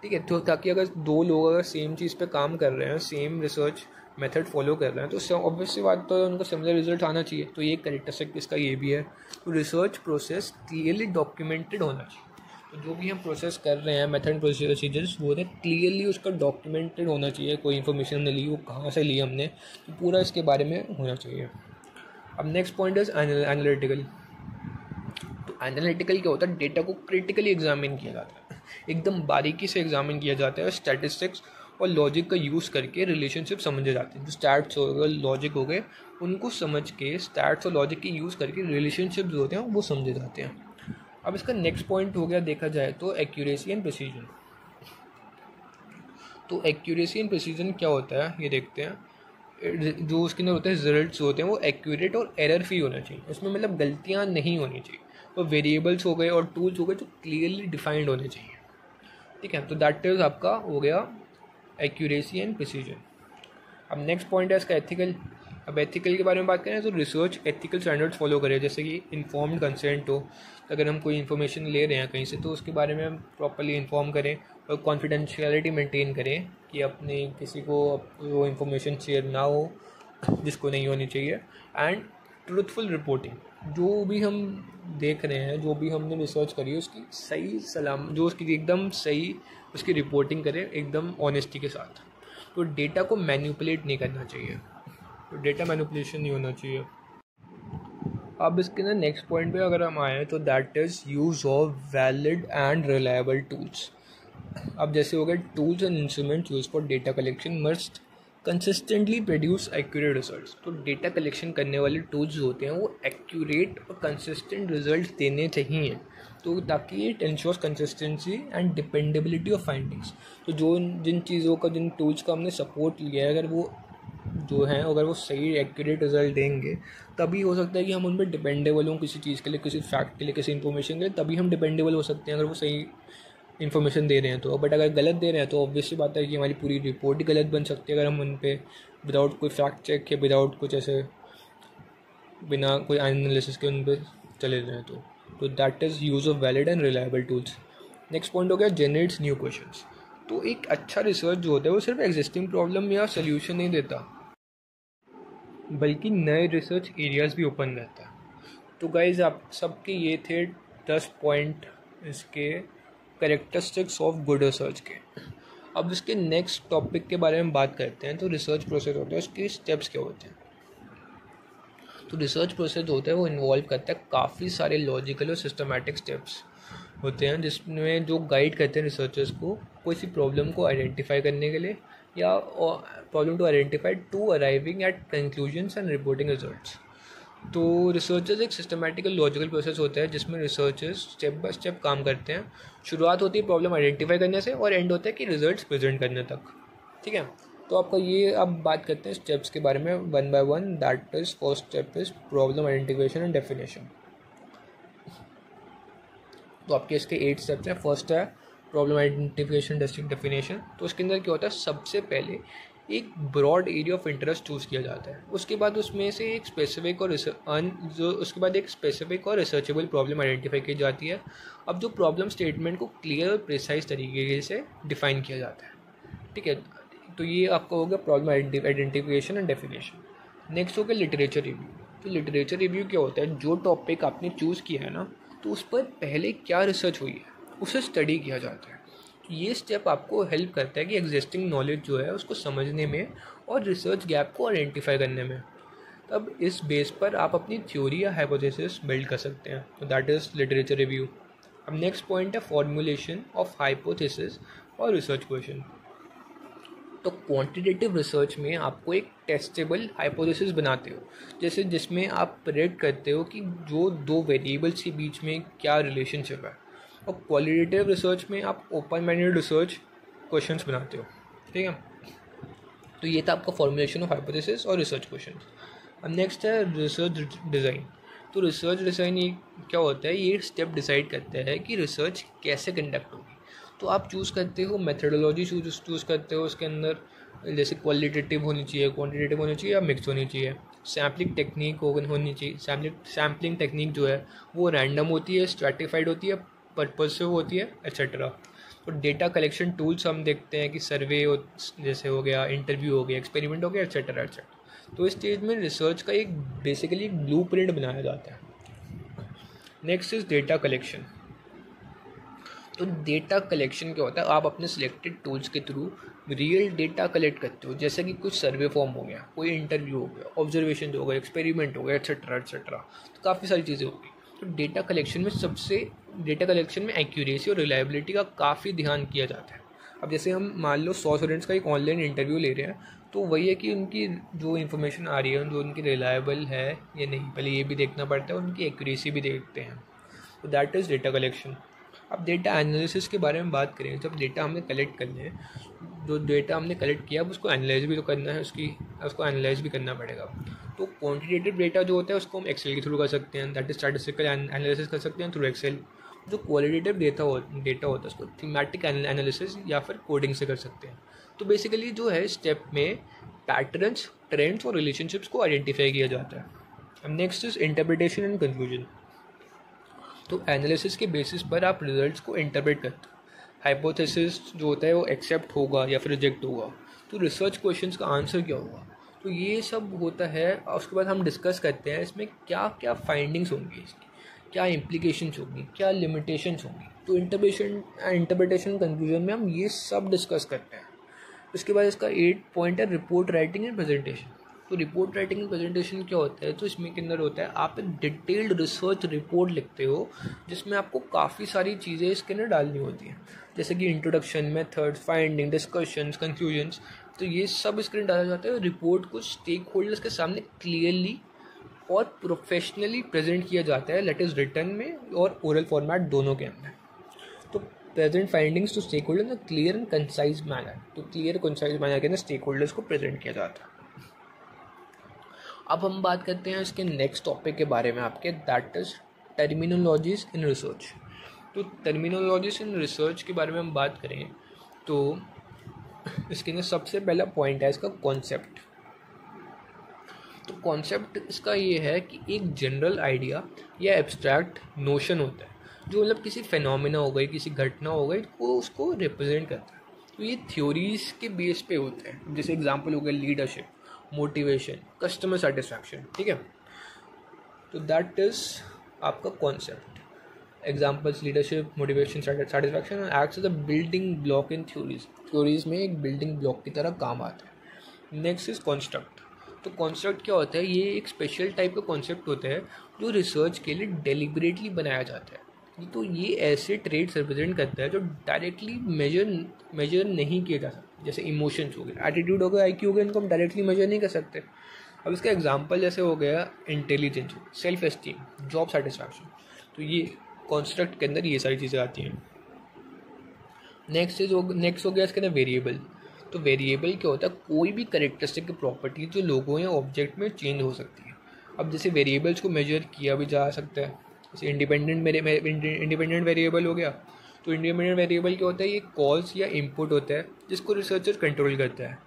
ठीक है। तो ताकि अगर दो लोग अगर सेम चीज़ पे काम कर रहे हैं, सेम रिसर्च मेथड फॉलो कर रहे हैं, तो ऑब्वियसली बात तो उनका सिमिलर रिजल्ट आना चाहिए। तो ये कैरेक्टरिस्टिक इसका ये भी है। तो रिसर्च प्रोसेस क्लियरली डॉक्यूमेंटेड होना चाहिए। तो जो भी हम प्रोसेस कर रहे हैं, मेथड प्रोसीजर्स, वो क्लियरली उसका डॉक्यूमेंटेड होना चाहिए। कोई इन्फॉर्मेशन हमने ली, वो कहाँ से ली हमने, तो पूरा इसके बारे में होना चाहिए। अब नेक्स्ट पॉइंट इज एनालिटिकल। तो एनालिटिकल क्या होता है, डेटा को क्रिटिकली एग्जामिन किया जाता है, एकदम बारीकी से एग्जामिन किया जाता है। स्टैटिस्टिक्स और लॉजिक का यूज़ करके रिलेशनशिप समझे जाते हैं। जो स्टैट्स हो गए, लॉजिक हो गए, उनको समझ के स्टैट्स और लॉजिक के यूज़ करके रिलेशनशिप जो होते हैं वो समझे जाते हैं। अब इसका नेक्स्ट पॉइंट हो गया देखा जाए तो एक्यूरेसी एंड प्रिसीजन। तो एक्यूरेसी एंड प्रिसीजन क्या होता है ये देखते हैं। जो उसके अंदर होते हैं रिजल्ट्स होते हैं वो एक्यूरेट और एरर फ्री होना चाहिए, उसमें मतलब गलतियाँ नहीं होनी चाहिए। तो वेरिएबल्स हो गए और टूल्स हो गए जो क्लियरली डिफाइंड होने चाहिए, ठीक है। तो दैट इज आपका हो गया एक्यूरेसी एंड प्रिसीजन। अब नेक्स्ट पॉइंट है इसका एथिकल। अब एथिकल के बारे में बात करें तो रिसर्च एथिकल स्टैंडर्ड्स फॉलो करें, जैसे कि इन्फॉर्म्ड कंसेंट हो। अगर हम कोई इन्फॉर्मेशन ले रहे हैं कहीं से तो उसके बारे में हम प्रॉपर्ली इन्फॉर्म करें और कॉन्फिडेंशियलिटी मेंटेन करें कि अपने किसी को वो इन्फॉर्मेशन शेयर ना हो जिसको नहीं होनी चाहिए। एंड ट्रूथफुल रिपोर्टिंग, जो भी हम देख रहे हैं, जो भी हमने रिसर्च करी है उसकी सही जो उसकी एकदम सही उसकी रिपोर्टिंग करें एकदम ऑनेस्टी के साथ। तो डेटा को मैनिपुलेट नहीं करना चाहिए, तो डेटा मैनिपुलेशन नहीं होना चाहिए। अब इसके ना नेक्स्ट पॉइंट पे अगर हम आए तो that is use of valid and reliable tools. अब जैसे हो गए tools and instruments use for data collection must consistently produce accurate results. तो डेटा कलेक्शन करने वाले टूल्स होते हैं वो एक्यूरेट और कंसिस्टेंट रिजल्ट देने चाहिए, तो ताकि it ensures consistency and dependability of findings. तो जिन टूल्स का हमने सपोर्ट लिया है, अगर वो जो हैं अगर वो सही एक्यूरेट रिजल्ट देंगे तभी हो सकता है कि हम उन पर डिपेंडेबल हों किसी चीज़ के लिए, किसी फैक्ट के लिए, किसी इन्फॉर्मेशन के लिए, तभी हम डिपेंडेबल हो सकते हैं अगर वो सही इन्फॉर्मेशन दे रहे हैं तो। बट अगर गलत दे रहे हैं तो ऑब्वियसली बात है कि हमारी पूरी रिपोर्ट ही गलत बन सकती है अगर हम उन पर विदाउट कोई फैक्ट चेक या विदाउट कुछ ऐसे बिना कोई एनालिसिस के उन पर चले रहे हैं तो that is use of valid and reliable tools. Next point हो गया जनरेट्स न्यू क्वेश्चंस। तो एक अच्छा रिसर्च जो होता है वो सिर्फ एग्जिस्टिंग प्रॉब्लम या सोल्यूशन नहीं देता, बल्कि नए रिसर्च एरियाज़ भी ओपन रहता है। तो गाइज आप सबके ये थे 10 पॉइंट इसके कैरेक्टरिस्टिक्स ऑफ गुड रिसर्च के। अब इसके नेक्स्ट टॉपिक के बारे में बात करते हैं। तो रिसर्च प्रोसेस होता है, उसके स्टेप्स क्या होते हैं। तो रिसर्च प्रोसेस होता है वो इन्वॉल्व करता है काफ़ी सारे लॉजिकल और सिस्टमैटिक स्टेप्स होते हैं, जिसमें जो गाइड करते हैं रिसर्चर्स को कोई सी प्रॉब्लम को आइडेंटिफाई करने के लिए या problem to identify to arriving at conclusions and reporting results. तो रिसर्चर्स एक सिस्टमैटिकल लॉजिकल प्रोसेस होता है जिसमें रिसर्चर्स स्टेप बाय स्टेप काम करते हैं। शुरुआत होती है प्रॉब्लम आइडेंटिफाई करने से और एंड होता है कि रिजल्ट्स प्रेजेंट करने तक। ठीक है, तो आपका ये अब बात करते हैं स्टेप्स के बारे में one by one. That is first step is problem identification and definition. तो आपके इसके 8 स्टेप्स हैं। फर्स्ट है प्रॉब्लम आइडेंटिफिकेशन डेफिनेशन। तो उसके अंदर क्या होता है, सबसे पहले एक broad area of interest choose किया जाता है। उसके बाद उसमें से एक स्पेसिफिक और उसके बाद एक स्पेसिफिक और रिसर्चेबल प्रॉब्लम आइडेंटिफाई की जाती है। अब जो प्रॉब्लम स्टेटमेंट को क्लियर और प्रिसाइज तरीके से डिफाइन किया जाता है। ठीक है, तो ये आपका हो गया problem identification and definition. Next हो गया लिटरेचर रिव्यू। तो लिटरेचर रिव्यू क्या होता है, जो टॉपिक आपने चूज़ किया है ना, तो उस पर पहले क्या रिसर्च हुई है उसे स्टडी किया जाता है। ये स्टेप आपको हेल्प करता है कि एग्जिस्टिंग नॉलेज जो है उसको समझने में और रिसर्च गैप को आइडेंटिफाई करने में। तब इस बेस पर आप अपनी थ्योरी या हाइपोथेसिस बिल्ड कर सकते हैं। तो दैट इज़ लिटरेचर रिव्यू। अब नेक्स्ट पॉइंट है फॉर्मुलेशन ऑफ हाइपोथेसिस और रिसर्च क्वेश्चन। तो क्वांटिटेटिव रिसर्च में आपको एक टेस्टेबल हाइपोथेसिस बनाते हो, जैसे जिसमें आप प्रेडिक्ट करते हो कि जो दो वेरिएबल्स के बीच में क्या रिलेशनशिप है। और क्वालिटेटिव रिसर्च में आप ओपन माइंडेड रिसर्च क्वेश्चंस बनाते हो। ठीक है, तो ये था आपका फॉर्मुलेशन ऑफ हाइपोथेसिस और रिसर्च क्वेश्चन। अब नेक्स्ट है रिसर्च डिज़ाइन। तो रिसर्च डिज़ाइन ये क्या होता है, ये स्टेप डिसाइड करता है कि रिसर्च कैसे कंडक्ट होगी। तो आप चूज़ करते हो मेथडोलॉजी चूज़ करते हो उसके अंदर, जैसे क्वालिटेटिव होनी चाहिए, क्वांटिटेटिव होनी चाहिए या मिक्स होनी चाहिए। सैम्पलिंग टेक्निक होनी चाहिए। सैम्पलिंग टेक्निक जो है वो रैंडम होती है, स्ट्रैटिफाइड होती है, पर्पसिव होती है, एक्सेट्रा। तो डेटा कलेक्शन टूल्स हम देखते हैं कि सर्वे जैसे हो गया, इंटरव्यू हो गया, एक्सपेरिमेंट हो गया, एक्सेट्रा एक्सेट्रा। तो इस स्टेज में रिसर्च का एक बेसिकली ब्लूप्रिंट बनाया जाता है। Next is data collection. तो डेटा कलेक्शन क्या होता है, आप अपने सिलेक्टेड टूल्स के थ्रू रियल डेटा कलेक्ट करते हो, जैसे कि कुछ सर्वे फॉर्म हो गया, कोई इंटरव्यू हो गया, ऑब्जर्वेशन हो गया, एक्सपेरिमेंट हो गया, एक्सेट्रा एक्सेट्रा। तो काफ़ी सारी चीज़ें होगी। तो डेटा कलेक्शन में एक्यूरेसी और रिलायबिलिटी का काफ़ी ध्यान किया जाता है। अब जैसे हम मान लो 100 स्टूडेंट्स का एक ऑनलाइन इंटरव्यू ले रहे हैं, तो वही है कि उनकी जो इन्फॉर्मेशन आ रही है जो उनकी रिलायबल है या नहीं, पहले ये भी देखना पड़ता है, उनकी एक्यूरेसी भी देखते हैं। तो दैट इज़ डेटा कलेक्शन। अब डेटा एनालिसिस के बारे में बात करें, जब डेटा हमने कलेक्ट करना है, जो डेटा हमने कलेक्ट किया अब उसको एनालाइज भी तो करना है, उसको एनालाइज भी करना पड़ेगा। तो क्वांटिटेटिव डेटा जो होता है उसको हम एक्सेल के थ्रू कर सकते हैं, दैट इज स्टैटिस्टिकल एनालिसिस कर सकते हैं थ्रू एक्सेल। जो क्वालिटेटिव डेटा होता है उसको थीमेटिक एनालिसिस या फिर कोडिंग से कर सकते हैं। तो बेसिकली जो है स्टेप में पैटर्न्स, ट्रेंड्स और रिलेशनशिप्स को आइडेंटिफाई किया जाता है। अब next is interpretation and conclusion. तो एनालिसिस के बेसिस पर आप रिजल्ट्स को इंटरप्रेट करते हो। हाइपोथेसिस जो होता है वो एक्सेप्ट होगा या फिर रिजेक्ट होगा। तो रिसर्च क्वेश्चंस का आंसर क्या होगा, तो ये सब होता है। उसके बाद हम डिस्कस करते हैं इसमें क्या क्या फाइंडिंग्स होंगी, इसकी क्या इम्प्लीकेशंस होंगी, क्या लिमिटेशंस होंगी। तो इंटरप्रिटेशन कंक्लूजन में हम ये सब डिस्कस करते हैं। उसके बाद इसका 8 पॉइंट है रिपोर्ट राइटिंग एंड प्रेजेंटेशन। तो रिपोर्ट राइटिंग एंड प्रेजेंटेशन क्या होता है, तो इसमें के अंदर होता है आप एक डिटेल्ड रिसर्च रिपोर्ट लिखते हो, जिसमें आपको काफ़ी सारी चीज़ें इसके अंदर डालनी होती हैं, जैसे कि introduction, methods, finding, discussions, conclusions. तो ये सब इसके अंदर डाला जाता है। रिपोर्ट को स्टेक होल्डर्स के सामने क्लियरली और प्रोफेशनली प्रेजेंट किया जाता है, लेट इज़ रिटन में और ओरल फॉर्मेट दोनों के अंदर। तो present findings to stakeholder in clear and concise manner. तो क्लियर कंसाइज मैनर के अंदर स्टेक होल्डर्स को प्रेजेंट किया जाता है। अब हम बात करते हैं इसके नेक्स्ट टॉपिक के बारे में आपके, that is terminologies in research. तो टर्मिनोलॉजीज इन रिसर्च के बारे में हम बात करें तो इसके अंदर सबसे पहला पॉइंट है इसका कॉन्सेप्ट। तो कॉन्सेप्ट इसका ये है कि एक जनरल आइडिया या एब्स्ट्रैक्ट नोशन होता है, जो मतलब किसी फिनोमेना हो गई, किसी घटना हो गई, को उसको रिप्रेजेंट करता है। तो ये थ्योरीज के बेस पे होते हैं, जैसे एग्जांपल हो गया लीडरशिप, मोटिवेशन, कस्टमर सेटिस्फैक्शन। ठीक है, तो दैट इज आपका concept. Examples leadership, motivation, satisfaction acts as a building block in theories. Theories में एक बिल्डिंग ब्लॉक की तरह काम आता है। Next is construct. तो कॉन्स्ट्रक्ट क्या होता है, ये एक स्पेशल टाइप का कॉन्सेप्ट होता है जो रिसर्च के लिए डेलिबरेटली बनाया जाता है। तो ये ऐसे ट्रेड्स रिप्रेजेंट करता है जो डायरेक्टली मेजर नहीं किए जा सकते, जैसे इमोशंस हो गए, एटीट्यूड हो गया, IQ हो गया, इनको हम डायरेक्टली मेजर नहीं कर सकते। अब इसका एग्जांपल जैसे हो गया intelligence, self esteem, job satisfaction, तो ये कॉन्स्ट्रक्ट के अंदर ये सारी चीज़ें आती हैं। नेक्स्ट हो गया इसके अंदर वेरिएबल। तो वेरिएबल क्या होता है, कोई भी करेक्टरिस्टिक की प्रॉपर्टी जो लोगों या ऑब्जेक्ट में चेंज हो सकती है। अब जैसे वेरिएबल्स को मेजर किया भी जा सकता है, जैसे इंडिपेंडेंट वेरिएबल हो गया। तो इंडिपेंडेंट वेरिएबल क्या होता है, ये कॉज या इनपुट होता है जिसको रिसर्चर कंट्रोल करता है।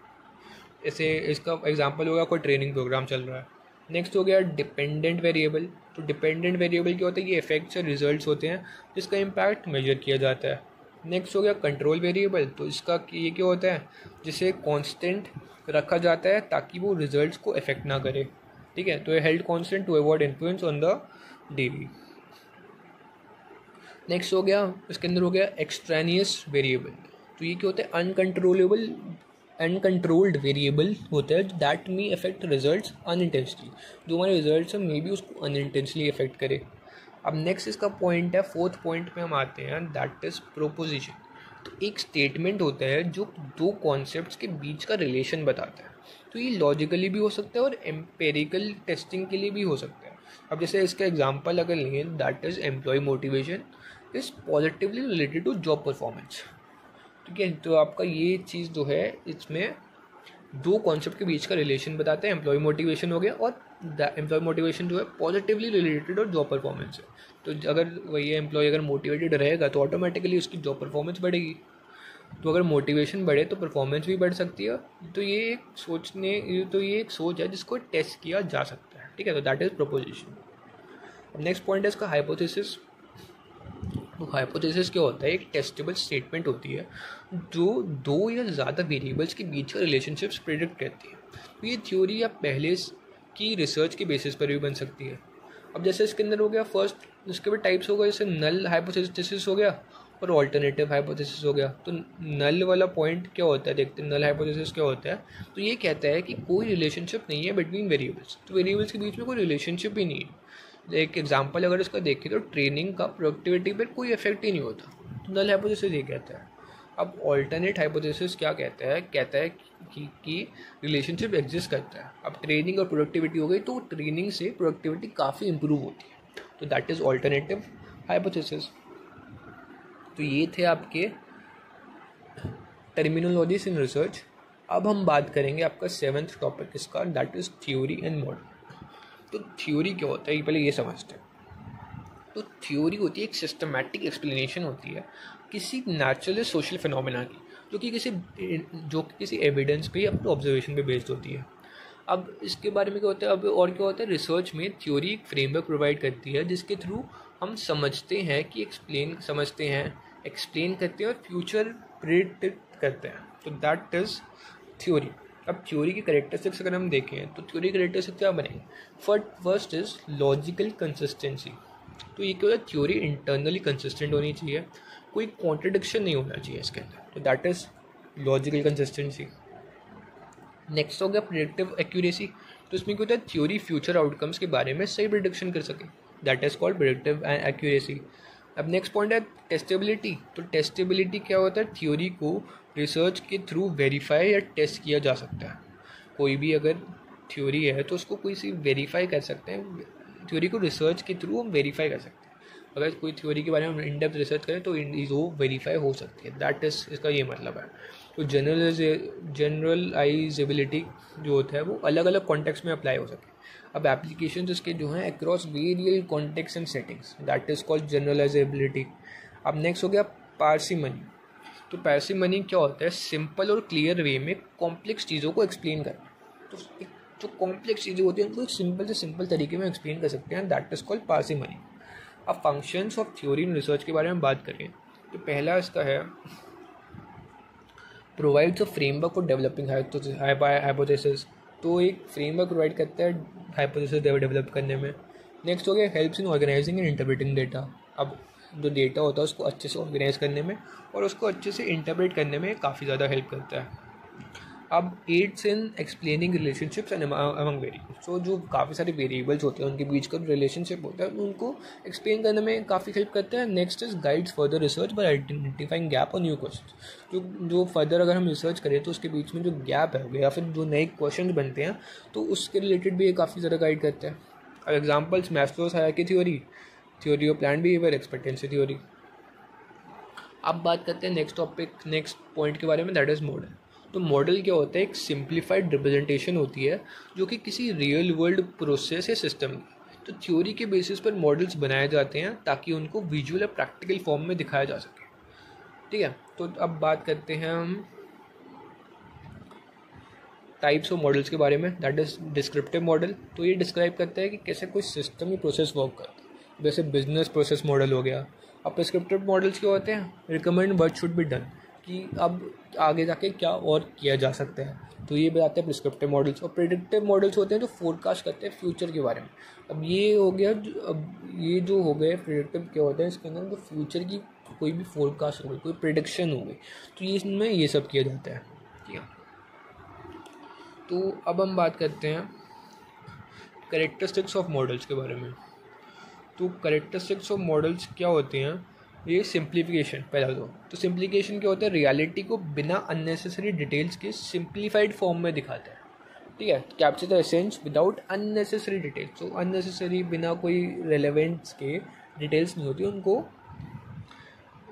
जैसे इसका एग्जांपल होगा कोई ट्रेनिंग प्रोग्राम चल रहा है। नेक्स्ट हो गया डिपेंडेंट वेरिएबल। तो डिपेंडेंट वेरिएबल क्या होता है, ये इफेक्ट्स और रिजल्ट्स होते हैं जिसका इम्पैक्ट मेजर किया जाता है। नेक्स्ट हो गया कंट्रोल वेरिएबल। तो इसका ये क्या होता है, जिसे कांस्टेंट रखा जाता है ताकि वो रिजल्ट्स को इफेक्ट ना करे, ठीक है। तो ये held constant to avoid influence on the daily. Next हो गया इसके अंदर हो गया एक्सट्रानियस वेरिएबल। तो ये क्या होता है, अनकंट्रोल्ड वेरिएबल होता है that may affect results unintentionally, जो हमारे रिजल्ट्स हैं मे बी उसको अनइंटेंशनली अफेक्ट करे। अब नेक्स्ट इसका पॉइंट है, फोर्थ पॉइंट पे हम आते हैं, दैट इज प्रोपोजिशन। तो एक स्टेटमेंट होता है जो दो कॉन्सेप्ट्स के बीच का रिलेशन बताता है। तो ये लॉजिकली भी हो सकता है और एम्पेरिकल टेस्टिंग के लिए भी हो सकता है। अब जैसे इसका एग्जांपल अगर लें, that is employee motivation is positively related to job performance, ठीक है। तो आपका ये चीज़ जो है, इसमें दो कॉन्सेप्ट के बीच का रिलेशन बताते हैं, एम्प्लॉय मोटिवेशन हो गया और एम्प्लॉय मोटिवेशन जो है पॉजिटिवली रिलेटेड और जॉब परफॉर्मेंस है। तो अगर वही एम्प्लॉय अगर मोटिवेटेड रहेगा तो ऑटोमेटिकली उसकी जॉब परफॉर्मेंस बढ़ेगी। तो अगर मोटिवेशन बढ़े तो परफॉर्मेंस भी बढ़ सकती है। तो ये एक सोच है जिसको टेस्ट किया जा सकता है, ठीक है। तो दैट इज प्रोपोजिशन। अब नेक्स्ट पॉइंट है इसका हाइपोथेसिस। तो हाइपोथेसिस क्या होता है, एक टेस्टेबल स्टेटमेंट होती है जो दो या ज़्यादा वेरिएबल्स के बीच का रिलेशनशिप्स प्रेडिक्ट करती है। तो ये थ्योरी या पहले की रिसर्च के बेसिस पर भी बन सकती है। अब जैसे इसके अंदर हो गया फर्स्ट, इसके भी टाइप्स हो गए, जैसे नल हाइपोथेसिस हो गया और ऑल्टरनेटिव हाइपोथेसिस हो गया। तो नल वाला पॉइंट क्या होता है, देखते हैं नल हाइपोथेसिस क्या होता है। तो ये कहता है कि कोई रिलेशनशिप नहीं है बिटवीन वेरिएबल्स, तो वेरिएबल्स के बीच में कोई रिलेशनशिप ही नहीं है। एक एग्जांपल अगर इसका देखें तो ट्रेनिंग का प्रोडक्टिविटी पर कोई इफेक्ट ही नहीं होता, तो नल हाइपोथेसिस ये कहता है। अब ऑल्टरनेट हाइपोथेसिस क्या कहता है कि रिलेशनशिप एग्जिस्ट करता है। अब ट्रेनिंग और प्रोडक्टिविटी हो गई, तो ट्रेनिंग से प्रोडक्टिविटी काफ़ी इंप्रूव होती है, तो दैट इज़ ऑल्टरनेटिव हाइपोथेसिस। तो ये थे आपके टर्मिनोलॉजीज इन रिसर्च। अब हम बात करेंगे आपका 7th टॉपिक इसका, that is theory and model. तो थ्योरी क्या होता है, पहले ये समझते हैं। तो थ्योरी होती है एक सिस्टमैटिक एक्सप्लेनेशन होती है किसी नेचुरल सोशल फिनोमेना की, जो कि किसी एविडेंस पे या अपने ऑब्जर्वेशन पे बेस्ड होती है। अब इसके बारे में क्या होता है, अब और क्या होता है, रिसर्च में थ्योरी एक फ्रेमवर्क प्रोवाइड करती है जिसके थ्रू हम एक्सप्लेन करते हैं और फ्यूचर प्रेडिक्ट करते हैं। तो दैट इज़ थ्योरी। अब थ्योरी की कैरेक्टरिस्टिक्स अगर हम देखें तो थ्योरी कैरेक्टरिस्टिक्स क्या बनेंगे, फर्स्ट इज लॉजिकल कंसिस्टेंसी। तो ये क्या होता है, थ्योरी इंटरनली कंसिस्टेंट होनी चाहिए, कोई कॉन्ट्रडिक्शन नहीं होना चाहिए इसके अंदर, तो that is logical consistency. Next हो गया प्रेडिक्टिव एक्यूरेसी। तो इसमें क्या होता है, थ्योरी फ्यूचर आउटकम्स के बारे में सही प्रेडिक्शन कर सके, that is called predictive accuracy. अब नेक्स्ट पॉइंट है टेस्टेबिलिटी। तो टेस्टेबिलिटी क्या होता है, थ्योरी को रिसर्च के थ्रू वेरीफाई या टेस्ट किया जा सकता है। कोई भी अगर थ्योरी है तो उसको कोई सी वेरीफाई कर सकते हैं, थ्योरी को रिसर्च के थ्रू हम वेरीफाई कर सकते हैं। अगर कोई थ्योरी के बारे में इन डेप्थ रिसर्च करें तो वो वेरीफाई हो सकती है, दैट इज़ इसका ये मतलब है। तो जनरलाइजेबिलिटी जो होता है वो अलग अलग कॉन्टेक्स्ट में अप्लाई हो सके। अब एप्लीकेशन इसके जो हैं across various context and settings, that is called generalisability. अब नेक्स्ट हो गया पार्सिमनी। तो पार्सिमनी क्या होता है, सिंपल और क्लियर वे में कॉम्प्लेक्स चीज़ों को एक्सप्लेन करना। तो जो कॉम्प्लेक्स चीज़ें होती हैं उनको एक सिंपल से सिंपल तरीके में एक्सप्लेन कर सकते हैं, दैट इज़ कॉल्ड पार्सिमनी। अब functions of theory in research के बारे में बात करें तो पहला इसका है provides a framework for developing hypothesis. तो एक फ्रेमवर्क प्रोवाइड करता है हाइपोथेसिस डेवलप करने में। नेक्स्ट हो गया helps in organising and interpreting data. अब जो डेटा होता है उसको अच्छे से ऑर्गेनाइज करने में और उसको अच्छे से इंटरप्रेट करने में काफ़ी ज़्यादा हेल्प करता है। अब aids in explaining relationships and among variables, तो जो काफ़ी सारे वेरिएबल्स होते हैं उनके बीच का रिलेशनशिप होता है उनको एक्सप्लेन करने में काफ़ी हेल्प करता है. Next is guides further research by identifying gap और न्यू क्वेश्चन. जो फर्दर अगर हम रिसर्च करें तो उसके बीच में जो गैप है या फिर जो नए क्वेश्चन बनते हैं तो उसके रिलेटेड भी ये काफ़ी ज़्यादा गाइड करते हैं. अब examples Maslow's hierarchy theory, theory of planned behaviour, expectancy theory. अब बात करते हैं नेक्स्ट पॉइंट के बारे में, दैट इज़ मॉडल. तो मॉडल क्या होता है? एक सिंप्लीफाइड रिप्रेजेंटेशन होती है जो कि किसी रियल वर्ल्ड प्रोसेस या सिस्टम की. तो थ्योरी के बेसिस पर मॉडल्स बनाए जाते हैं ताकि उनको विजुअल या प्रैक्टिकल फॉर्म में दिखाया जा सके. ठीक है, तो अब बात करते हैं हम टाइप्स ऑफ मॉडल्स के बारे में. That is descriptive model. तो ये डिस्क्राइब करता है कि कैसे कोई सिस्टम या प्रोसेस वर्क करता है. जैसे बिजनेस प्रोसेस मॉडल हो गया. अब प्रिस्क्रिप्टिव मॉडल्स क्या होते हैं? Recommend what should be done, कि अब आगे जाके क्या और किया जा सकता है. तो ये बताते हैं प्रिस्क्रिप्टिव मॉडल्स. और प्रेडिक्टिव मॉडल्स होते हैं जो फोरकास्ट करते हैं फ्यूचर के बारे में. अब ये हो गया, अब ये जो हो गए प्रेडिक्टिव क्या होते हैं, इसके अंदर जो फ्यूचर की कोई भी फोरकास्ट हो गई, कोई प्रेडिक्शन हो गई, तो ये इसमें ये सब किया जाता है. ठीक है, तो अब हम बात करते हैं कैरेक्टरिस्टिक्स ऑफ मॉडल्स के बारे में. तो कैरेक्टरिस्टिक्स ऑफ मॉडल्स क्या होते हैं? ये सिंप्लीफिकेशन. पहला तो सिंप्लीफिकेशन क्या होता है? रियलिटी को बिना अननेसेसरी डिटेल्स के सिंप्लीफाइड फॉर्म में दिखाता है. ठीक है, capture the essence without unnecessary details. तो अननेसेसरी, बिना कोई रेलेवेंस के डिटेल्स नहीं होती, उनको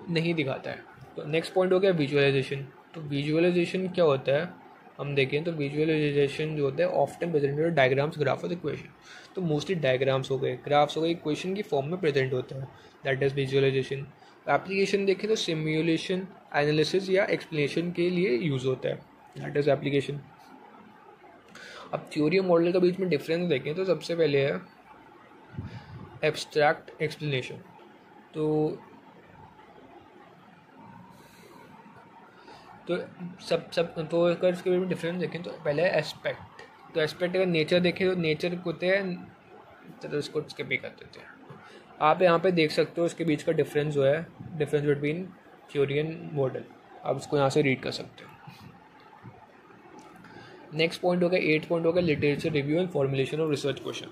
नहीं दिखाता है. तो नेक्स्ट पॉइंट हो गया विजुअलाइजेशन. तो विजुअलाइजेशन क्या होता है हम देखें तो विजुअलाइजेशन जो होता है ऑफ्टन प्रेजेंटेड डायग्राम्स, ग्राफ और इक्वेशन. तो मोस्टली डायग्राम्स हो गए, ग्राफ्स हो गए, इक्वेशन की फॉर्म में प्रेजेंट होता है. That is visualisation. एप्लीकेशन देखें तो सिम्युलेशन, एनालिसिस या एक्सप्लेनेशन के लिए यूज़ होता है. That is application. अब थ्योरी और मॉडल के बीच में डिफरेंस देखें तो सबसे पहले है एब्स्ट्रैक्ट एक्सप्लेनेशन. तो तो अगर इसके बीच में डिफरेंस देखें तो पहले है एस्पेक्ट. तो एस्पेक्ट अगर नेचर देखें तो नेचर होते हैं, तो इसको स्किप भी कर देते हैं. आप यहाँ पे देख सकते हो इसके बीच का डिफरेंस जो है, difference between theory and model. आप इसको यहाँ से रीड कर सकते हो. नेक्स्ट पॉइंट हो गया, 8 पॉइंट हो गया literature review and formulation of research question.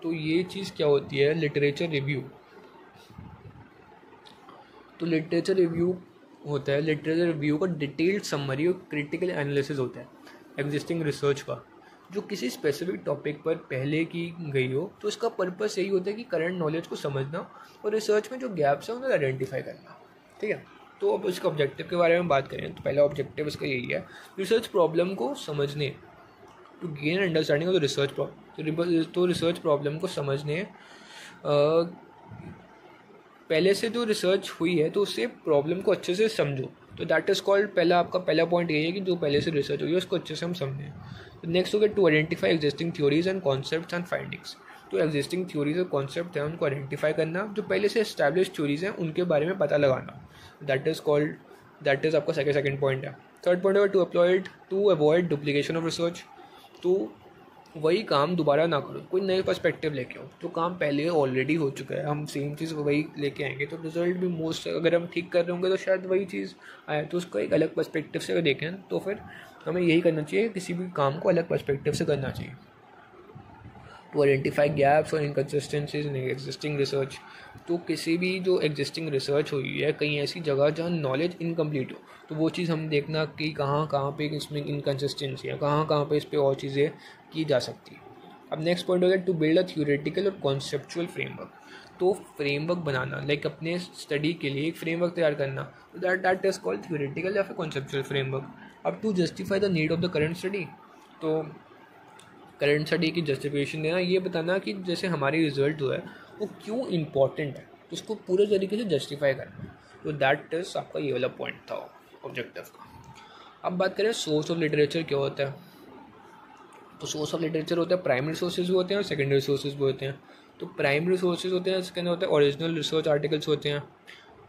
तो ये चीज़ क्या होती है लिटरेचर रिव्यू? तो लिटरेचर रिव्यू होता है, लिटरेचर रिव्यू का डिटेल्ड समरी और क्रिटिकल एनालिसिस होता है एग्जिस्टिंग रिसर्च का, जो किसी स्पेसिफिक टॉपिक पर पहले की गई हो. तो इसका पर्पस यही होता है कि करंट नॉलेज को समझना और रिसर्च में जो गैप्स हैं उन्हें आइडेंटिफाई करना. ठीक है, तो अब इसका ऑब्जेक्टिव के बारे में बात करें तो पहला ऑब्जेक्टिव इसका यही है, रिसर्च प्रॉब्लम को समझने, to gain understanding of the research problem. तो रिसर्च प्रॉब्लम को समझने, पहले से जो रिसर्च हुई है तो उससे प्रॉब्लम को अच्छे से समझो. तो दैट इज़ कॉल्ड, आपका पहला पॉइंट यही है कि जो पहले से रिसर्च हुई है उसको अच्छे से हम समझें. नेक्स्ट हो गया to identify existing theories and concepts and findings. तो एग्जिस्टिंग थ्योरीज और कॉन्सेप्ट हैं उनको आइडेंटिफाई करना, जो पहले से एस्टैब्लिश थ्योरीज हैं उनके बारे में पता लगाना. दैट इज़ आपका सेकंड पॉइंट है. थर्ड पॉइंट है to avoid duplication of research. तो वही काम दोबारा ना करो, कोई नए पर्सपेक्टिव लेके आओ. जो काम पहले ऑलरेडी हो चुका है हम सेम चीज़ वही लेके आएंगे तो रिजल्ट भी मोस्ट, अगर हम ठीक कर रहे होंगे तो शायद वही चीज़ आए. तो उसको एक अलग पर्सपेक्टिव से देखें तो फिर हमें यही करना चाहिए, किसी भी काम को अलग पर्सपेक्टिव से करना चाहिए. टू आइडेंटिफाई गैप्स और इनकन्सिस्टेंसीज इन एग्जिस्टिंग रिसर्च. तो किसी भी जो एग्जिस्टिंग रिसर्च हुई है कहीं ऐसी जगह जहाँ नॉलेज इनकम्प्लीट हो, तो वो चीज़ हम देखना कि कहाँ पे इसमें इनकन्सिस्टेंसी है, कहाँ पे इस पर और चीज़ें की जा सकती है. अब नेक्स्ट पॉइंट हो गया टू बिल्ड अ थ्योरेटिकल और कॉन्सेप्चुअल फ्रेमवर्क. तो फ्रेमवर्क बनाना, लाइक अपने स्टडी के लिए एक फ्रेमवर्क तैयार करना, दैट इज कॉल्ड थ्योरेटिकल या फिर कॉन्सेप्चुअल फ्रेमवर्क. अब to justify the need of the current study. तो करंट स्टडी की जस्टिफिकेशन देना, ये बताना कि जैसे हमारी रिजल्ट जो है वो क्यों इम्पॉर्टेंट है, तो उसको पूरे तरीके से जस्टिफाई करना. तो दैट इज़ आपका ये वाला पॉइंट था ऑब्जेक्टिव का. अब बात करें सोर्स ऑफ लिटरेचर क्या होता है. तो सोर्स ऑफ लिटरेचर होता है प्राइमरी सोर्सेज भी होते हैं और सेकेंडरी सोर्सेज भी होते हैं. तो प्राइमरी सोर्सेज होते हैं, इसके अंदर होता है ओरिजिनल रिसर्च आर्टिकल्स होते हैं